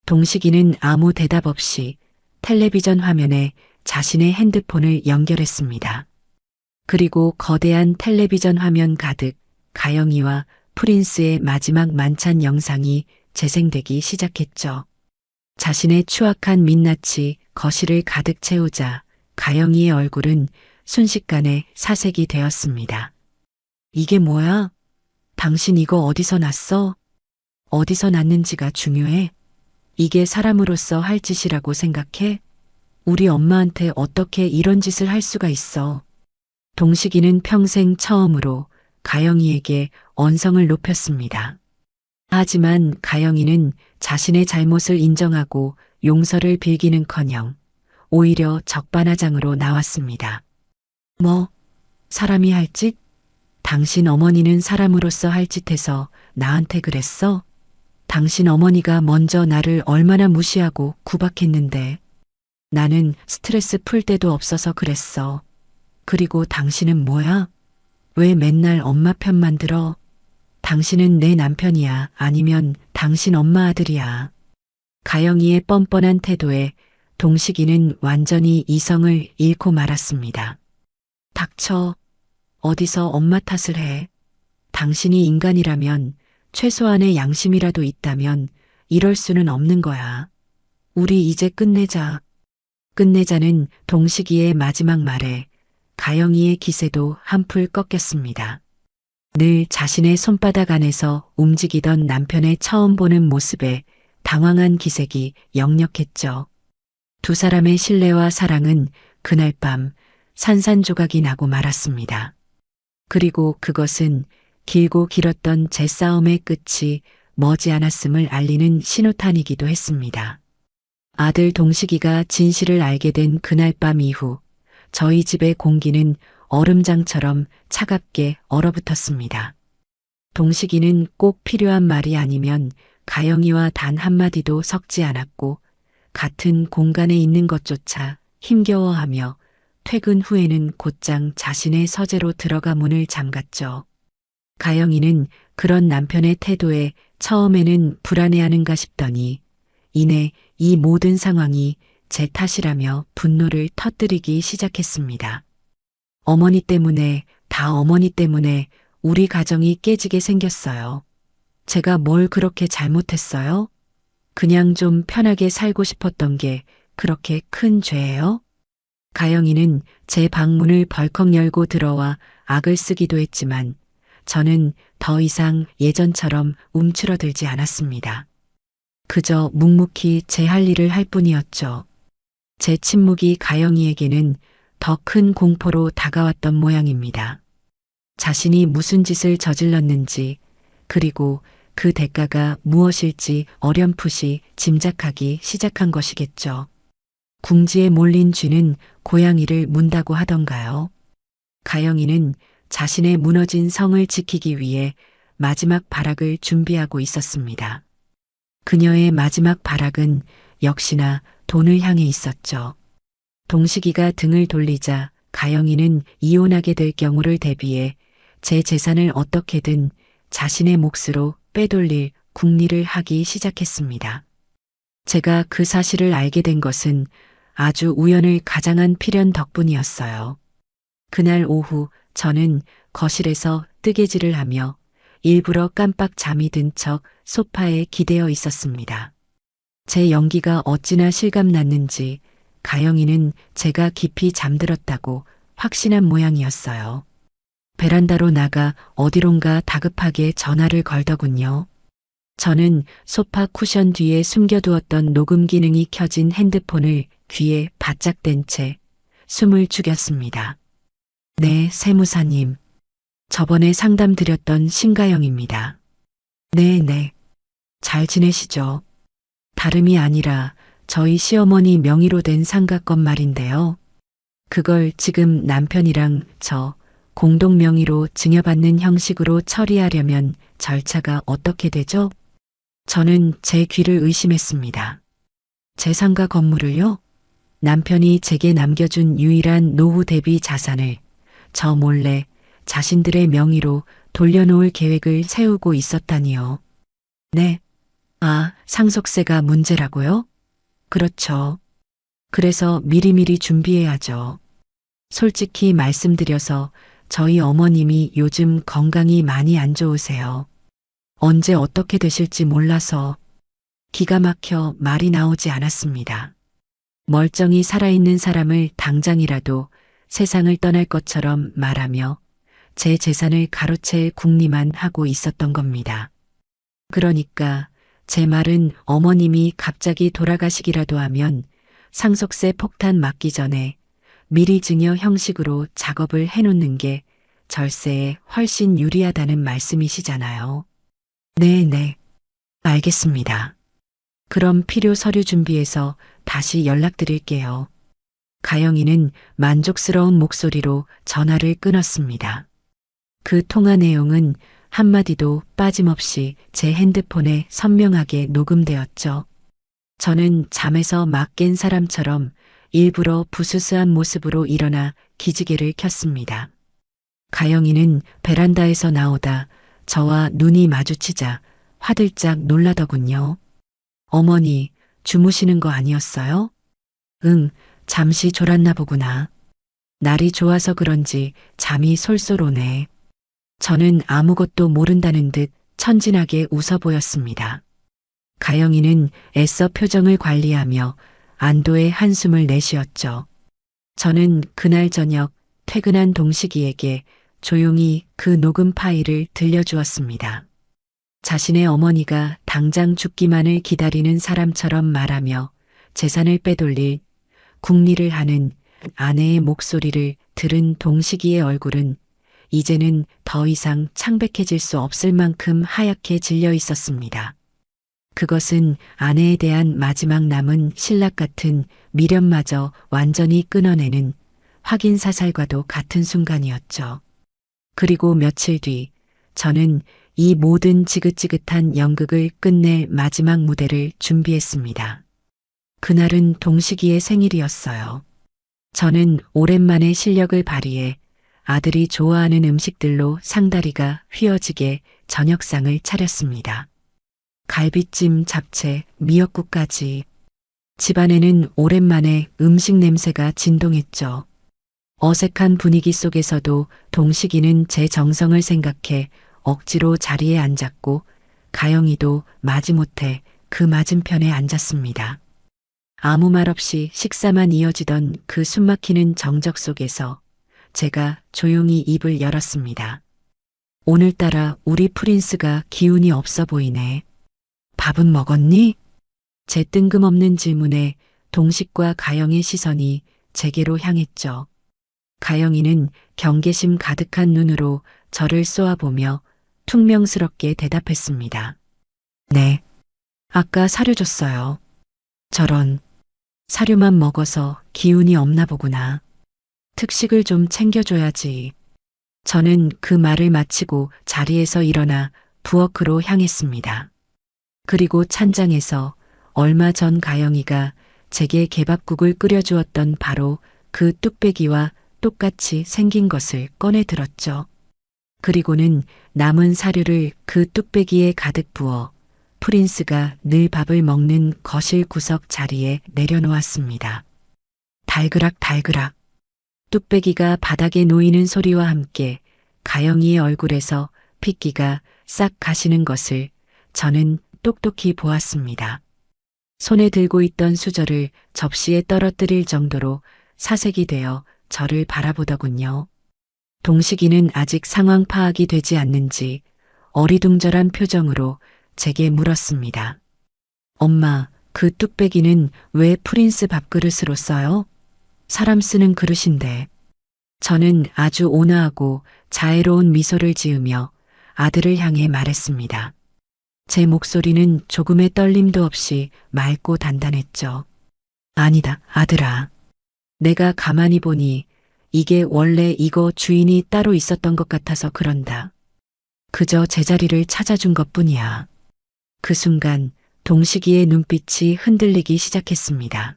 동식이는 아무 대답 없이 텔레비전 화면에 자신의 핸드폰을 연결했습니다. 그리고 거대한 텔레비전 화면 가득 가영이와 프린스의 마지막 만찬 영상이 재생되기 시작했죠. 자신의 추악한 민낯이 거실을 가득 채우자 가영이의 얼굴은 순식간에 사색이 되었습니다. 이게 뭐야? 당신 이거 어디서 났어? 어디서 났는지가 중요해? 이게 사람으로서 할 짓이라고 생각해? 우리 엄마한테 어떻게 이런 짓을 할 수가 있어? 동식이는 평생 처음으로 가영이에게 언성을 높였습니다. 하지만 가영이는 자신의 잘못을 인정하고 용서를 빌기는커녕 오히려 적반하장으로 나왔습니다. 뭐, 사람이 할 짓? 당신 어머니는 사람으로서 할 짓해서 나한테 그랬어? 당신 어머니가 먼저 나를 얼마나 무시하고 구박했는데 나는 스트레스 풀 데도 없어서 그랬어. 그리고 당신은 뭐야? 왜 맨날 엄마 편만 들어? 당신은 내 남편이야, 아니면 당신 엄마 아들이야. 가영이의 뻔뻔한 태도에 동식이는 완전히 이성을 잃고 말았습니다. 닥쳐. 어디서 엄마 탓을 해. 당신이 인간이라면, 최소한의 양심이라도 있다면 이럴 수는 없는 거야. 우리 이제 끝내자. 끝내자는 동식이의 마지막 말에 가영이의 기세도 한풀 꺾였습니다. 늘 자신의 손바닥 안에서 움직이던 남편의 처음 보는 모습에 당황한 기색이 역력했죠. 두 사람의 신뢰와 사랑은 그날 밤 산산조각이 나고 말았습니다. 그리고 그것은 길고 길었던 제 싸움의 끝이 머지않았음을 알리는 신호탄이기도 했습니다. 아들 동식이가 진실을 알게 된 그날 밤 이후 저희 집의 공기는 얼음장처럼 차갑게 얼어붙었습니다. 동식이는 꼭 필요한 말이 아니면 가영이와 단 한마디도 섞지 않았고 같은 공간에 있는 것조차 힘겨워하며 퇴근 후에는 곧장 자신의 서재로 들어가 문을 잠갔죠. 가영이는 그런 남편의 태도에 처음에는 불안해하는가 싶더니 이내 이 모든 상황이 제 탓이라며 분노를 터뜨리기 시작했습니다. 어머니 때문에, 다 어머니 때문에 우리 가정이 깨지게 생겼어요. 제가 뭘 그렇게 잘못했어요? 그냥 좀 편하게 살고 싶었던 게 그렇게 큰 죄예요? 가영이는 제 방문을 벌컥 열고 들어와 악을 쓰기도 했지만 저는 더 이상 예전처럼 움츠러들지 않았습니다. 그저 묵묵히 제 할 일을 할 뿐이었죠. 제 침묵이 가영이에게는 더 큰 공포로 다가왔던 모양입니다. 자신이 무슨 짓을 저질렀는지, 그리고 그 대가가 무엇일지 어렴풋이 짐작하기 시작한 것이겠죠. 궁지에 몰린 쥐는 고양이를 문다고 하던가요. 가영이는 자신의 무너진 성을 지키기 위해 마지막 발악을 준비하고 있었습니다. 그녀의 마지막 발악은 역시나 돈을 향해 있었죠. 동식이가 등을 돌리자 가영이는 이혼하게 될 경우를 대비해 제 재산을 어떻게든 자신의 몫으로 빼돌릴 궁리를 하기 시작했습니다. 제가 그 사실을 알게 된 것은 아주 우연을 가장한 필연 덕분이었어요. 그날 오후 저는 거실에서 뜨개질을 하며 일부러 깜빡 잠이 든 척 소파에 기대어 있었습니다. 제 연기가 어찌나 실감났는지 가영이는 제가 깊이 잠들었다고 확신한 모양이었어요. 베란다로 나가 어디론가 다급하게 전화를 걸더군요. 저는 소파 쿠션 뒤에 숨겨두었던 녹음 기능이 켜진 핸드폰을 귀에 바짝 댄 채 숨을 죽였습니다. 네, 세무사님. 저번에 상담 드렸던 신가영입니다. 네. 잘 지내시죠? 다름이 아니라 저희 시어머니 명의로 된 상가건 말인데요. 그걸 지금 남편이랑 저 공동 명의로 증여받는 형식으로 처리하려면 절차가 어떻게 되죠? 저는 제 귀를 의심했습니다. 제 상가 건물을요? 남편이 제게 남겨준 유일한 노후 대비 자산을 저 몰래 자신들의 명의로 돌려놓을 계획을 세우고 있었다니요. 네. 아, 상속세가 문제라고요? 그렇죠. 그래서 미리미리 준비해야죠. 솔직히 말씀드려서 저희 어머님이 요즘 건강이 많이 안 좋으세요. 언제 어떻게 되실지 몰라서 기가 막혀 말이 나오지 않았습니다. 멀쩡히 살아있는 사람을 당장이라도 세상을 떠날 것처럼 말하며 제 재산을 가로챌 궁리만 하고 있었던 겁니다. 그러니까 제 말은 어머님이 갑자기 돌아가시기라도 하면 상속세 폭탄 맞기 전에 미리 증여 형식으로 작업을 해놓는 게 절세에 훨씬 유리하다는 말씀이시잖아요. 네, 알겠습니다. 그럼 필요 서류 준비해서 다시 연락드릴게요. 가영이는 만족스러운 목소리로 전화를 끊었습니다. 그 통화 내용은 한마디도 빠짐없이 제 핸드폰에 선명하게 녹음되었죠. 저는 잠에서 막 깬 사람처럼 일부러 부스스한 모습으로 일어나 기지개를 켰습니다. 가영이는 베란다에서 나오다 저와 눈이 마주치자 화들짝 놀라더군요. 어머니, 주무시는 거 아니었어요? 응, 잠시 졸았나 보구나. 날이 좋아서 그런지 잠이 솔솔 오네. 저는 아무것도 모른다는 듯 천진하게 웃어 보였습니다. 가영이는 애써 표정을 관리하며 안도의 한숨을 내쉬었죠. 저는 그날 저녁 퇴근한 동식이에게 조용히 그 녹음 파일을 들려주었습니다. 자신의 어머니가 당장 죽기만을 기다리는 사람처럼 말하며 재산을 빼돌릴 궁리를 하는 아내의 목소리를 들은 동식이의 얼굴은 이제는 더 이상 창백해질 수 없을 만큼 하얗게 질려 있었습니다. 그것은 아내에 대한 마지막 남은 신락 같은 미련마저 완전히 끊어내는 확인 사살과도 같은 순간이었죠. 그리고 며칠 뒤 저는 이 모든 지긋지긋한 연극을 끝낼 마지막 무대를 준비했습니다. 그날은 동식이의 생일이었어요. 저는 오랜만에 실력을 발휘해 아들이 좋아하는 음식들로 상다리가 휘어지게 저녁상을 차렸습니다. 갈비찜, 잡채, 미역국까지. 집안에는 오랜만에 음식 냄새가 진동했죠. 어색한 분위기 속에서도 동식이는 제 정성을 생각해 억지로 자리에 앉았고 가영이도 마지못해 그 맞은편에 앉았습니다. 아무 말 없이 식사만 이어지던 그 숨막히는 정적 속에서 제가 조용히 입을 열었습니다. 오늘따라 우리 프린스가 기운이 없어 보이네. 밥은 먹었니? 제 뜬금없는 질문에 동식과 가영의 시선이 제게로 향했죠. 가영이는 경계심 가득한 눈으로 저를 쏘아보며 퉁명스럽게 대답했습니다. 네. 아까 사료 줬어요. 저런. 사료만 먹어서 기운이 없나 보구나. 특식을 좀 챙겨줘야지. 저는 그 말을 마치고 자리에서 일어나 부엌으로 향했습니다. 그리고 찬장에서 얼마 전 가영이가 제게 개밥국을 끓여주었던 바로 그 뚝배기와 똑같이 생긴 것을 꺼내 들었죠. 그리고는 남은 사료를 그 뚝배기에 가득 부어 프린스가 늘 밥을 먹는 거실 구석 자리에 내려놓았습니다. 달그락. 뚝배기가 바닥에 놓이는 소리와 함께 가영이의 얼굴에서 핏기가 싹 가시는 것을 저는 똑똑히 보았습니다. 손에 들고 있던 수저를 접시에 떨어뜨릴 정도로 사색이 되어 저를 바라보더군요. 동식이는 아직 상황 파악이 되지 않는지 어리둥절한 표정으로 제게 물었습니다. 엄마, 그 뚝배기는 왜 프린스 밥그릇으로 써요? 사람 쓰는 그릇인데. 저는 아주 온화하고 자애로운 미소를 지으며 아들을 향해 말했습니다. 제 목소리는 조금의 떨림도 없이 맑고 단단했죠. 아니다, 아들아. 내가 가만히 보니 이게 원래 이거 주인이 따로 있었던 것 같아서 그런다. 그저 제자리를 찾아준 것뿐이야. 그 순간 동식이의 눈빛이 흔들리기 시작했습니다.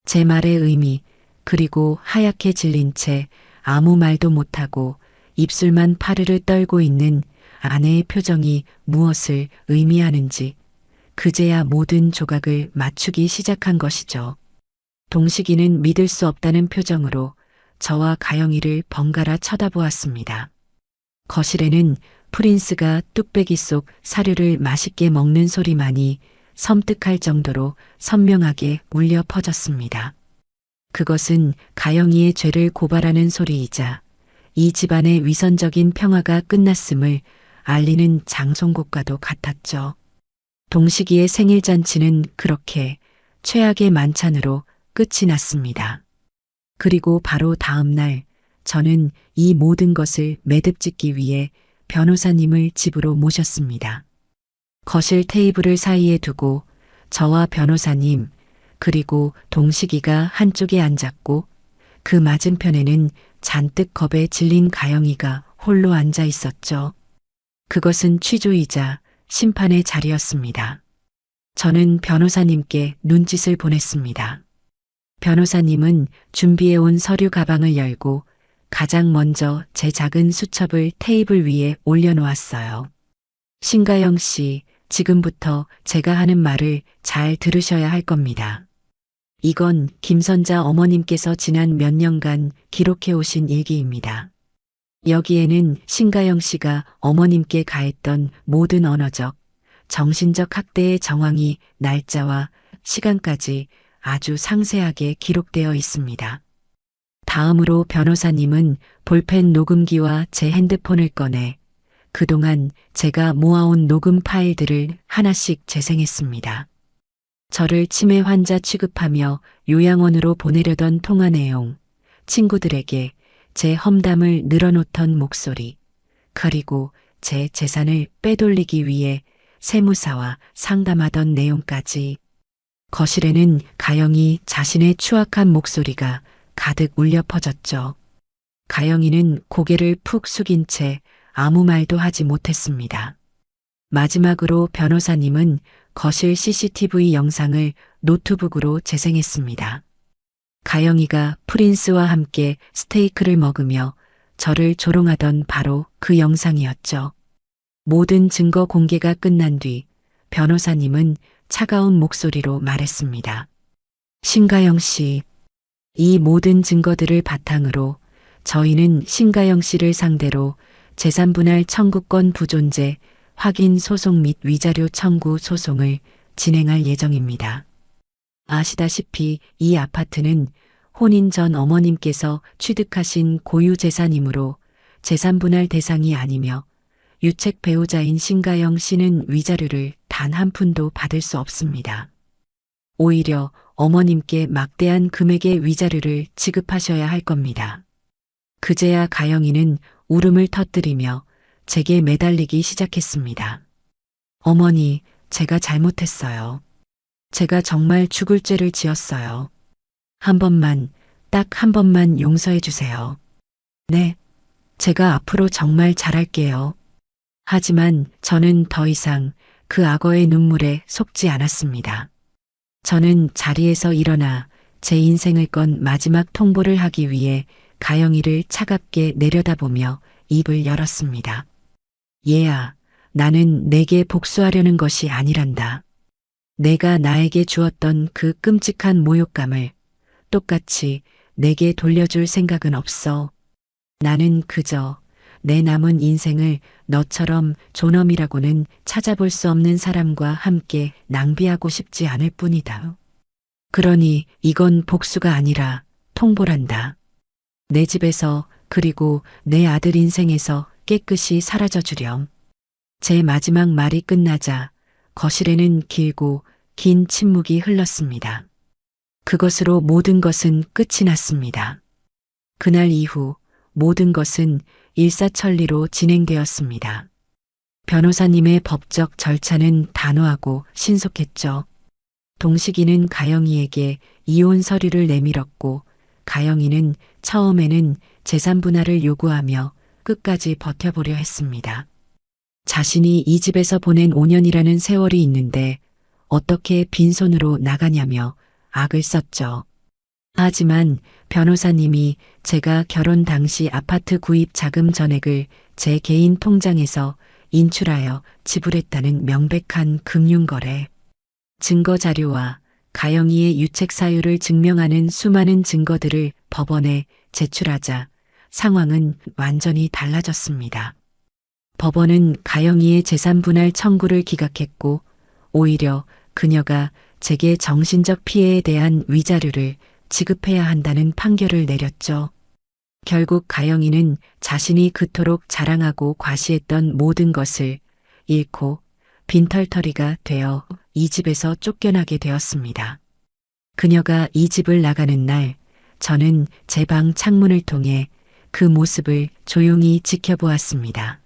제 말의 의미, 그리고 하얗게 질린 채 아무 말도 못하고 입술만 파르르 떨고 있는 아내의 표정이 무엇을 의미하는지 그제야 모든 조각을 맞추기 시작한 것이죠. 동식이는 믿을 수 없다는 표정으로 저와 가영이를 번갈아 쳐다보았습니다. 거실에는 프린스가 뚝배기 속 사료를 맛있게 먹는 소리만이 섬뜩할 정도로 선명하게 울려 퍼졌습니다. 그것은 가영이의 죄를 고발하는 소리이자 이 집안의 위선적인 평화가 끝났음을 알리는 장송곡과도 같았죠. 동식이의 생일잔치는 그렇게 최악의 만찬으로 끝이 났습니다. 그리고 바로 다음 날 저는 이 모든 것을 매듭짓기 위해 변호사님을 집으로 모셨습니다. 거실 테이블을 사이에 두고 저와 변호사님 그리고 동식이가 한쪽에 앉았고 그 맞은편에는 잔뜩 겁에 질린 가영이가 홀로 앉아 있었죠. 그것은 취조이자 심판의 자리였습니다. 저는 변호사님께 눈짓을 보냈습니다. 변호사님은 준비해온 서류 가방을 열고 가장 먼저 제 작은 수첩을 테이블 위에 올려놓았어요. 신가영 씨, 지금부터 제가 하는 말을 잘 들으셔야 할 겁니다. 이건 김선자 어머님께서 지난 몇 년간 기록해 오신 일기입니다. 여기에는 신가영 씨가 어머님께 가했던 모든 언어적, 정신적 학대의 정황이 날짜와 시간까지 아주 상세하게 기록되어 있습니다. 다음으로 변호사님은 볼펜 녹음기와 제 핸드폰을 꺼내 그동안 제가 모아온 녹음 파일들을 하나씩 재생했습니다. 저를 치매 환자 취급하며 요양원으로 보내려던 통화 내용, 친구들에게 제 험담을 늘어놓던 목소리, 그리고 제 재산을 빼돌리기 위해 세무사와 상담하던 내용까지. 거실에는 가영이 자신의 추악한 목소리가 가득 울려 퍼졌죠. 가영이는 고개를 푹 숙인 채 아무 말도 하지 못했습니다. 마지막으로 변호사님은 거실 CCTV 영상을 노트북으로 재생했습니다. 가영이가 프린스와 함께 스테이크를 먹으며 저를 조롱하던 바로 그 영상이었죠. 모든 증거 공개가 끝난 뒤 변호사님은 차가운 목소리로 말했습니다. 신가영 씨, 이 모든 증거들을 바탕으로 저희는 신가영 씨를 상대로 재산분할 청구권 부존재 확인 소송 및 위자료 청구 소송을 진행할 예정입니다. 아시다시피 이 아파트는 혼인 전 어머님께서 취득하신 고유 재산이므로 재산분할 대상이 아니며 유책 배우자인 신가영 씨는 위자료를 단 한 푼도 받을 수 없습니다. 오히려 어머님께 막대한 금액의 위자료를 지급하셔야 할 겁니다. 그제야 가영이는 울음을 터뜨리며 제게 매달리기 시작했습니다. 어머니, 제가 잘못했어요. 제가 정말 죽을 죄를 지었어요. 한 번만, 딱 한 번만 용서해 주세요. 네, 제가 앞으로 정말 잘할게요. 하지만 저는 더 이상 그 악어의 눈물에 속지 않았습니다. 저는 자리에서 일어나 제 인생을 건 마지막 통보를 하기 위해 가영이를 차갑게 내려다보며 입을 열었습니다. 얘야, 나는 내게 복수하려는 것이 아니란다. 내가 나에게 주었던 그 끔찍한 모욕감을 똑같이 내게 돌려줄 생각은 없어. 나는 그저 내 남은 인생을 너처럼 존엄이라고는 찾아볼 수 없는 사람과 함께 낭비하고 싶지 않을 뿐이다. 그러니 이건 복수가 아니라 통보란다. 내 집에서 그리고 내 아들 인생에서 깨끗이 사라져 주렴. 제 마지막 말이 끝나자 거실에는 길고 긴 침묵이 흘렀습니다. 그것으로 모든 것은 끝이 났습니다. 그날 이후 모든 것은 일사천리로 진행되었습니다. 변호사님의 법적 절차는 단호하고 신속했죠. 동식이는 가영이에게 이혼 서류를 내밀었고 가영이는 처음에는 재산 분할을 요구하며 끝까지 버텨보려 했습니다. 자신이 이 집에서 보낸 5년이라는 세월이 있는데 어떻게 빈손으로 나가냐며 악을 썼죠. 하지만 변호사님이 제가 결혼 당시 아파트 구입 자금 전액을 제 개인 통장에서 인출하여 지불했다는 명백한 금융거래, 증거 자료와 가영이의 유책 사유를 증명하는 수많은 증거들을 법원에 제출하자 상황은 완전히 달라졌습니다. 법원은 가영이의 재산 분할 청구를 기각했고 오히려 그녀가 제게 정신적 피해에 대한 위자료를 지급해야 한다는 판결을 내렸죠. 결국 가영이는 자신이 그토록 자랑하고 과시했던 모든 것을 잃고 빈털터리가 되어 이 집에서 쫓겨나게 되었습니다. 그녀가 이 집을 나가는 날 저는 제 방 창문을 통해 그 모습을 조용히 지켜보았습니다.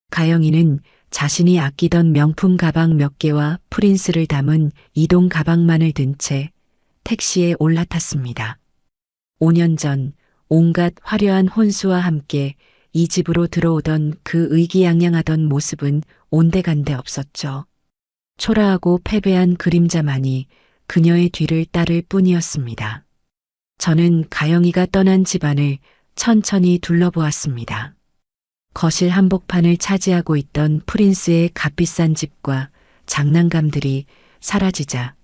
가영이는 자신이 아끼던 명품 가방 몇 개와 프린스를 담은 이동 가방만을 든 채 택시에 올라탔습니다. 5년 전 온갖 화려한 혼수와 함께 이 집으로 들어오던 그 의기양양하던 모습은 온데간데 없었죠. 초라하고 패배한 그림자만이 그녀의 뒤를 따를 뿐이었습니다. 저는 가영이가 떠난 집안을 천천히 둘러보았습니다. 거실 한복판을 차지하고 있던 프린스의 값비싼 집과 장난감들이 사라지자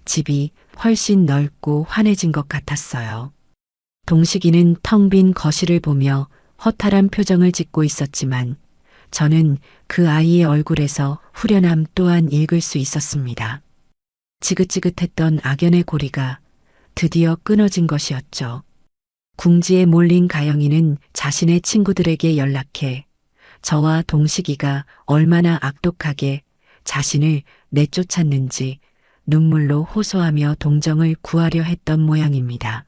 집이 훨씬 넓고 환해진 것 같았어요. 동식이는 텅 빈 거실을 보며 허탈한 표정을 짓고 있었지만 저는 그 아이의 얼굴에서 후련함 또한 읽을 수 있었습니다. 지긋지긋했던 악연의 고리가 드디어 끊어진 것이었죠. 궁지에 몰린 가영이는 자신의 친구들에게 연락해 저와 동식이가 얼마나 악독하게 자신을 내쫓았는지 눈물로 호소하며 동정을 구하려 했던 모양입니다.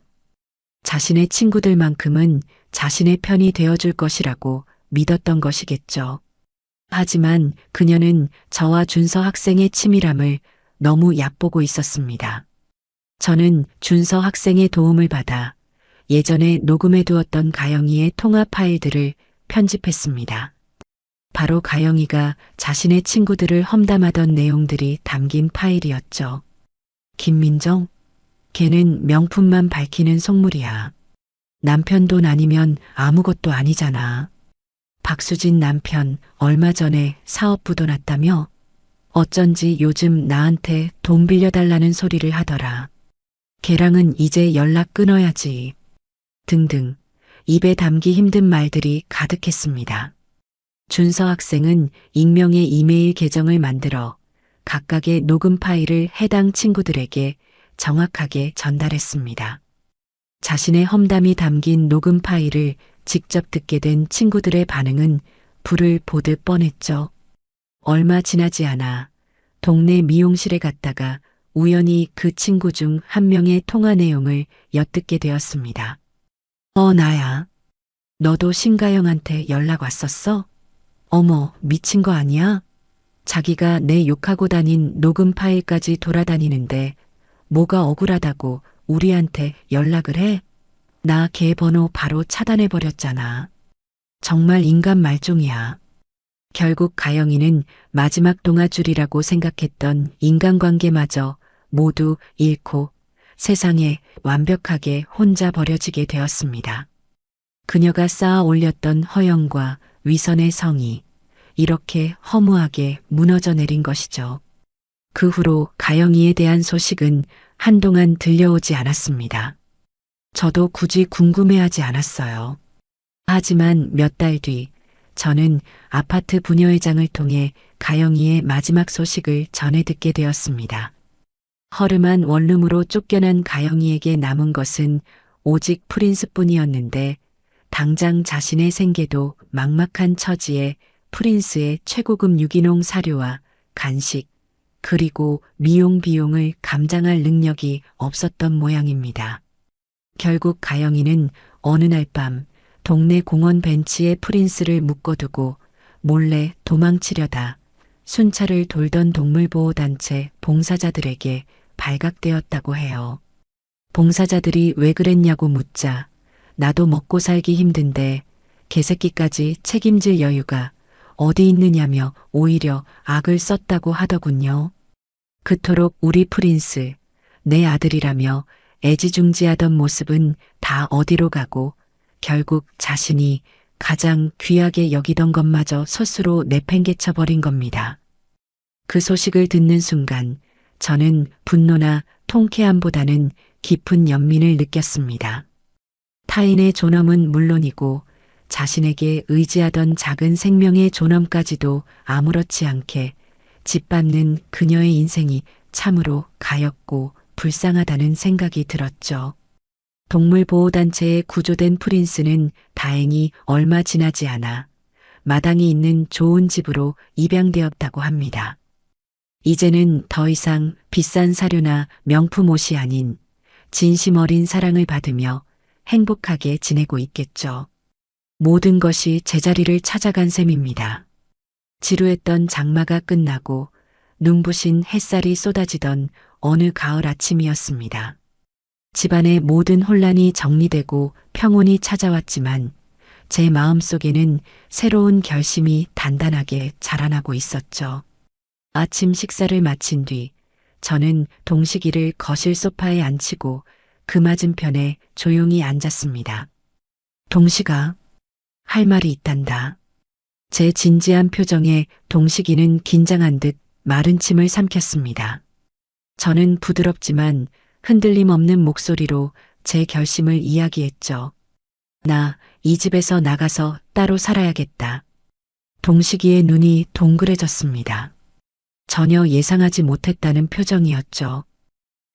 자신의 친구들만큼은 자신의 편이 되어줄 것이라고 믿었던 것이겠죠. 하지만 그녀는 저와 준서 학생의 치밀함을 너무 얕보고 있었습니다. 저는 준서 학생의 도움을 받아 예전에 녹음해두었던 가영이의 통화 파일들을 편집했습니다. 바로 가영이가 자신의 친구들을 험담하던 내용들이 담긴 파일이었죠. 김민정? 걔는 명품만 밝히는 속물이야. 남편 돈 아니면 아무것도 아니잖아. 박수진 남편 얼마 전에 사업부도 났다며? 어쩐지 요즘 나한테 돈 빌려달라는 소리를 하더라. 걔랑은 이제 연락 끊어야지. 등등 입에 담기 힘든 말들이 가득했습니다. 준서 학생은 익명의 이메일 계정을 만들어 각각의 녹음 파일을 해당 친구들에게 정확하게 전달했습니다. 자신의 험담이 담긴 녹음 파일을 직접 듣게 된 친구들의 반응은 불을 보듯 뻔했죠. 얼마 지나지 않아 동네 미용실에 갔다가 우연히 그 친구 중 한 명의 통화 내용을 엿듣게 되었습니다. 나야. 너도 신가영한테 연락 왔었어? 어머, 미친 거 아니야? 자기가 내 욕하고 다닌 녹음 파일까지 돌아다니는데 뭐가 억울하다고 우리한테 연락을 해? 나 걔 번호 바로 차단해버렸잖아. 정말 인간 말종이야. 결국 가영이는 마지막 동아줄이라고 생각했던 인간관계마저 모두 잃고 세상에 완벽하게 혼자 버려지게 되었습니다. 그녀가 쌓아 올렸던 허영과 위선의 성이 이렇게 허무하게 무너져 내린 것이죠. 그 후로 가영이에 대한 소식은 한동안 들려오지 않았습니다. 저도 굳이 궁금해하지 않았어요. 하지만 몇 달 뒤 저는 아파트 부녀회장을 통해 가영이의 마지막 소식을 전해 듣게 되었습니다. 허름한 원룸으로 쫓겨난 가영이에게 남은 것은 오직 프린스뿐이었는데 당장 자신의 생계도 막막한 처지에 프린스의 최고급 유기농 사료와 간식 그리고 미용 비용을 감당할 능력이 없었던 모양입니다. 결국 가영이는 어느 날 밤 동네 공원 벤치에 프린스를 묶어두고 몰래 도망치려다 순찰을 돌던 동물보호단체 봉사자들에게 발각되었다고 해요. 봉사자들이 왜 그랬냐고 묻자 나도 먹고 살기 힘든데 개새끼까지 책임질 여유가 어디 있느냐며 오히려 악을 썼다고 하더군요. 그토록 우리 프린스, 내 아들이라며 애지중지하던 모습은 다 어디로 가고 결국 자신이 가장 귀하게 여기던 것마저 스스로 내팽개쳐 버린 겁니다. 그 소식을 듣는 순간 저는 분노나 통쾌함보다는 깊은 연민을 느꼈습니다. 타인의 존엄은 물론이고 자신에게 의지하던 작은 생명의 존엄까지도 아무렇지 않게 짓밟는 그녀의 인생이 참으로 가엾고 불쌍하다는 생각이 들었죠. 동물보호단체에 구조된 프린스는 다행히 얼마 지나지 않아 마당이 있는 좋은 집으로 입양되었다고 합니다. 이제는 더 이상 비싼 사료나 명품 옷이 아닌 진심 어린 사랑을 받으며 행복하게 지내고 있겠죠. 모든 것이 제자리를 찾아간 셈입니다. 지루했던 장마가 끝나고 눈부신 햇살이 쏟아지던 어느 가을 아침이었습니다. 집안의 모든 혼란이 정리되고 평온이 찾아왔지만 제 마음속에는 새로운 결심이 단단하게 자라나고 있었죠. 아침 식사를 마친 뒤 저는 동식이를 거실 소파에 앉히고 그 맞은편에 조용히 앉았습니다. 동식아, 할 말이 있단다. 제 진지한 표정에 동식이는 긴장한 듯 마른 침을 삼켰습니다. 저는 부드럽지만 흔들림 없는 목소리로 제 결심을 이야기했죠. 나 이 집에서 나가서 따로 살아야겠다. 동식이의 눈이 동그래졌습니다. 전혀 예상하지 못했다는 표정이었죠.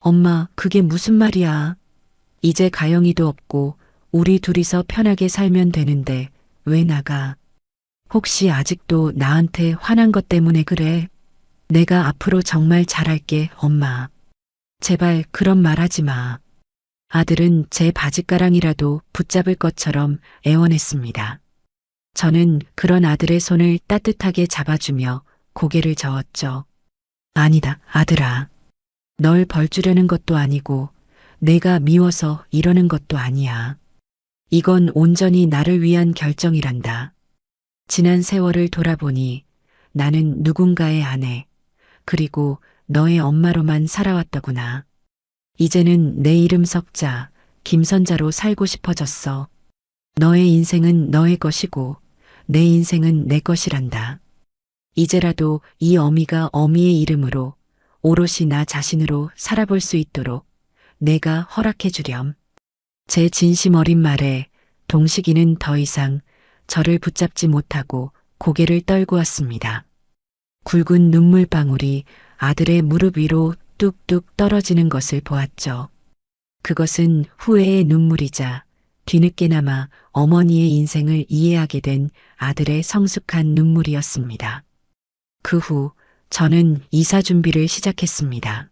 엄마, 그게 무슨 말이야? 이제 가영이도 없고 우리 둘이서 편하게 살면 되는데 왜 나가? 혹시 아직도 나한테 화난 것 때문에 그래? 내가 앞으로 정말 잘할게, 엄마. 제발 그런 말 하지 마. 아들은 제 바짓가랑이라도 붙잡을 것처럼 애원했습니다. 저는 그런 아들의 손을 따뜻하게 잡아주며 고개를 저었죠. 아니다, 아들아. 널 벌주려는 것도 아니고 내가 미워서 이러는 것도 아니야. 이건 온전히 나를 위한 결정이란다. 지난 세월을 돌아보니 나는 누군가의 아내, 그리고 너의 엄마로만 살아왔더구나. 이제는 내 이름 석자, 김선자로 살고 싶어졌어. 너의 인생은 너의 것이고 내 인생은 내 것이란다. 이제라도 이 어미가 어미의 이름으로 오롯이 나 자신으로 살아볼 수 있도록 내가 허락해 주렴. 제 진심 어린 말에 동식이는 더 이상 저를 붙잡지 못하고 고개를 떨고 왔습니다. 굵은 눈물방울이 아들의 무릎 위로 뚝뚝 떨어지는 것을 보았죠. 그것은 후회의 눈물이자 뒤늦게나마 어머니의 인생을 이해하게 된 아들의 성숙한 눈물이었습니다. 그 후 저는 이사 준비를 시작했습니다.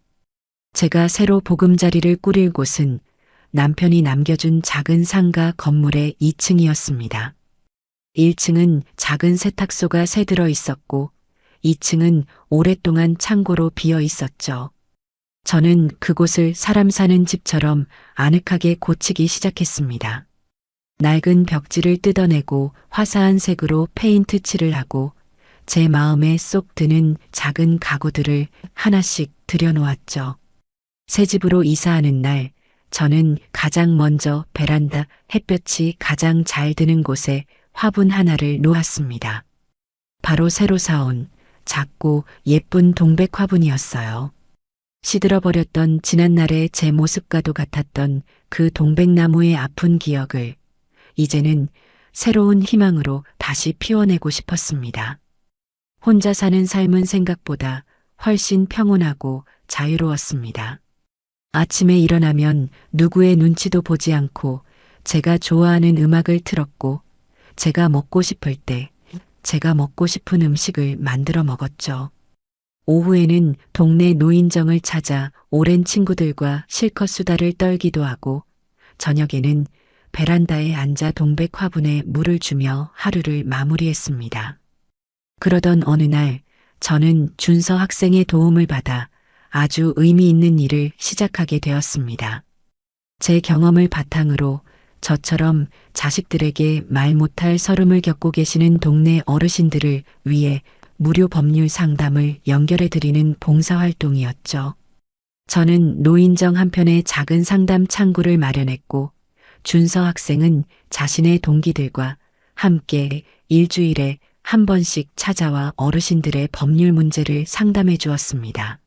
제가 새로 보금자리를 꾸릴 곳은 남편이 남겨준 작은 상가 건물의 2층이었습니다. 1층은 작은 세탁소가 새 들어 있었고 2층은 오랫동안 창고로 비어 있었죠. 저는 그곳을 사람 사는 집처럼 아늑하게 고치기 시작했습니다. 낡은 벽지를 뜯어내고 화사한 색으로 페인트 칠을 하고 제 마음에 쏙 드는 작은 가구들을 하나씩 들여놓았죠. 새 집으로 이사하는 날 저는 가장 먼저 베란다 햇볕이 가장 잘 드는 곳에 화분 하나를 놓았습니다. 바로 새로 사온 작고 예쁜 동백 화분이었어요. 시들어버렸던 지난날의 제 모습과도 같았던 그 동백나무의 아픈 기억을 이제는 새로운 희망으로 다시 피워내고 싶었습니다. 혼자 사는 삶은 생각보다 훨씬 평온하고 자유로웠습니다. 아침에 일어나면 누구의 눈치도 보지 않고 제가 좋아하는 음악을 틀었고 제가 먹고 싶을 때 제가 먹고 싶은 음식을 만들어 먹었죠. 오후에는 동네 노인정을 찾아 오랜 친구들과 실컷 수다를 떨기도 하고 저녁에는 베란다에 앉아 동백 화분에 물을 주며 하루를 마무리했습니다. 그러던 어느 날 저는 준서 학생의 도움을 받아 아주 의미 있는 일을 시작하게 되었습니다. 제 경험을 바탕으로 저처럼 자식들에게 말 못할 서름을 겪고 계시는 동네 어르신들을 위해 무료 법률 상담을 연결해 드리는 봉사활동이었죠. 저는 노인정 한편에 작은 상담 창구를 마련했고 준서 학생은 자신의 동기들과 함께 일주일에 한 번씩 찾아와 어르신들의 법률 문제를 상담해 주었습니다.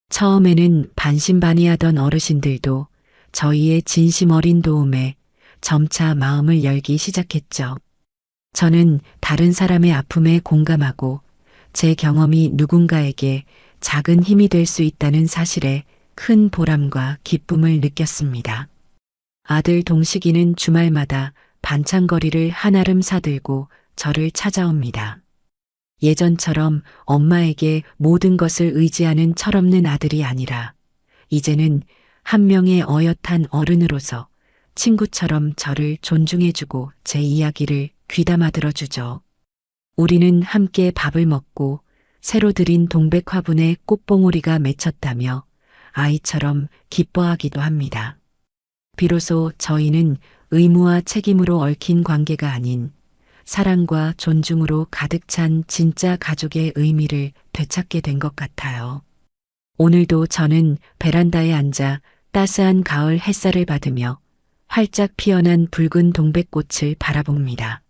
처음에는 반신반의하던 어르신들도 저희의 진심 어린 도움에 점차 마음을 열기 시작했죠. 저는 다른 사람의 아픔에 공감하고 제 경험이 누군가에게 작은 힘이 될 수 있다는 사실에 큰 보람과 기쁨을 느꼈습니다. 아들 동식이는 주말마다 반찬거리를 한아름 사들고 저를 찾아옵니다. 예전처럼 엄마에게 모든 것을 의지하는 철없는 아들이 아니라 이제는 한 명의 어엿한 어른으로서 친구처럼 저를 존중해주고 제 이야기를 귀담아 들어주죠. 우리는 함께 밥을 먹고 새로 들인 동백 화분에 꽃봉오리가 맺혔다며 아이처럼 기뻐하기도 합니다. 비로소 저희는 의무와 책임으로 얽힌 관계가 아닌 사랑과 존중으로 가득 찬 진짜 가족의 의미를 되찾게 된 것 같아요. 오늘도 저는 베란다에 앉아 따스한 가을 햇살을 받으며 활짝 피어난 붉은 동백꽃을 바라봅니다.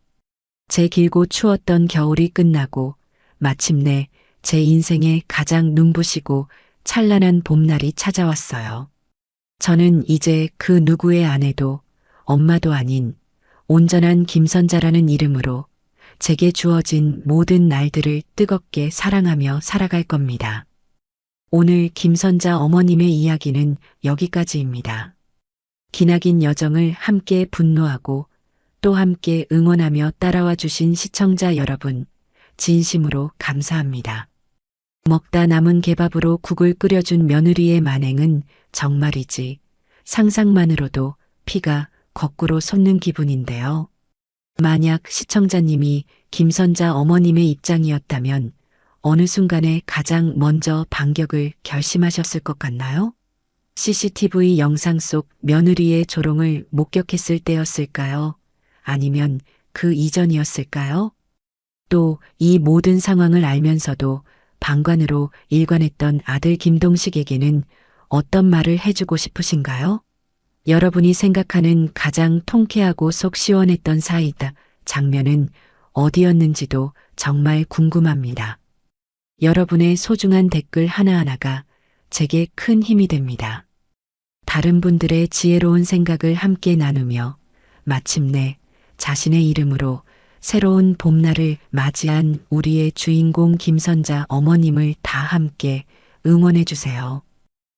제 길고 추웠던 겨울이 끝나고 마침내 제 인생의 가장 눈부시고 찬란한 봄날이 찾아왔어요. 저는 이제 그 누구의 아내도 엄마도 아닌 온전한 김선자라는 이름으로 제게 주어진 모든 날들을 뜨겁게 사랑하며 살아갈 겁니다. 오늘 김선자 어머님의 이야기는 여기까지입니다. 기나긴 여정을 함께 분노하고 또 함께 응원하며 따라와 주신 시청자 여러분, 진심으로 감사합니다. 먹다 남은 개밥으로 국을 끓여준 며느리의 만행은 정말이지 상상만으로도 피가 거꾸로 솟는 기분인데요. 만약 시청자님이 김선자 어머님의 입장이었다면 어느 순간에 가장 먼저 반격을 결심하셨을 것 같나요? CCTV 영상 속 며느리의 조롱을 목격했을 때였을까요? 아니면 그 이전이었을까요? 또 이 모든 상황을 알면서도 방관으로 일관했던 아들 김동식에게는 어떤 말을 해주고 싶으신가요? 여러분이 생각하는 가장 통쾌하고 속 시원했던 사이다 장면은 어디였는지도 정말 궁금합니다. 여러분의 소중한 댓글 하나하나가 제게 큰 힘이 됩니다. 다른 분들의 지혜로운 생각을 함께 나누며 마침내 자신의 이름으로 새로운 봄날을 맞이한 우리의 주인공 김선자 어머님을 다 함께 응원해 주세요.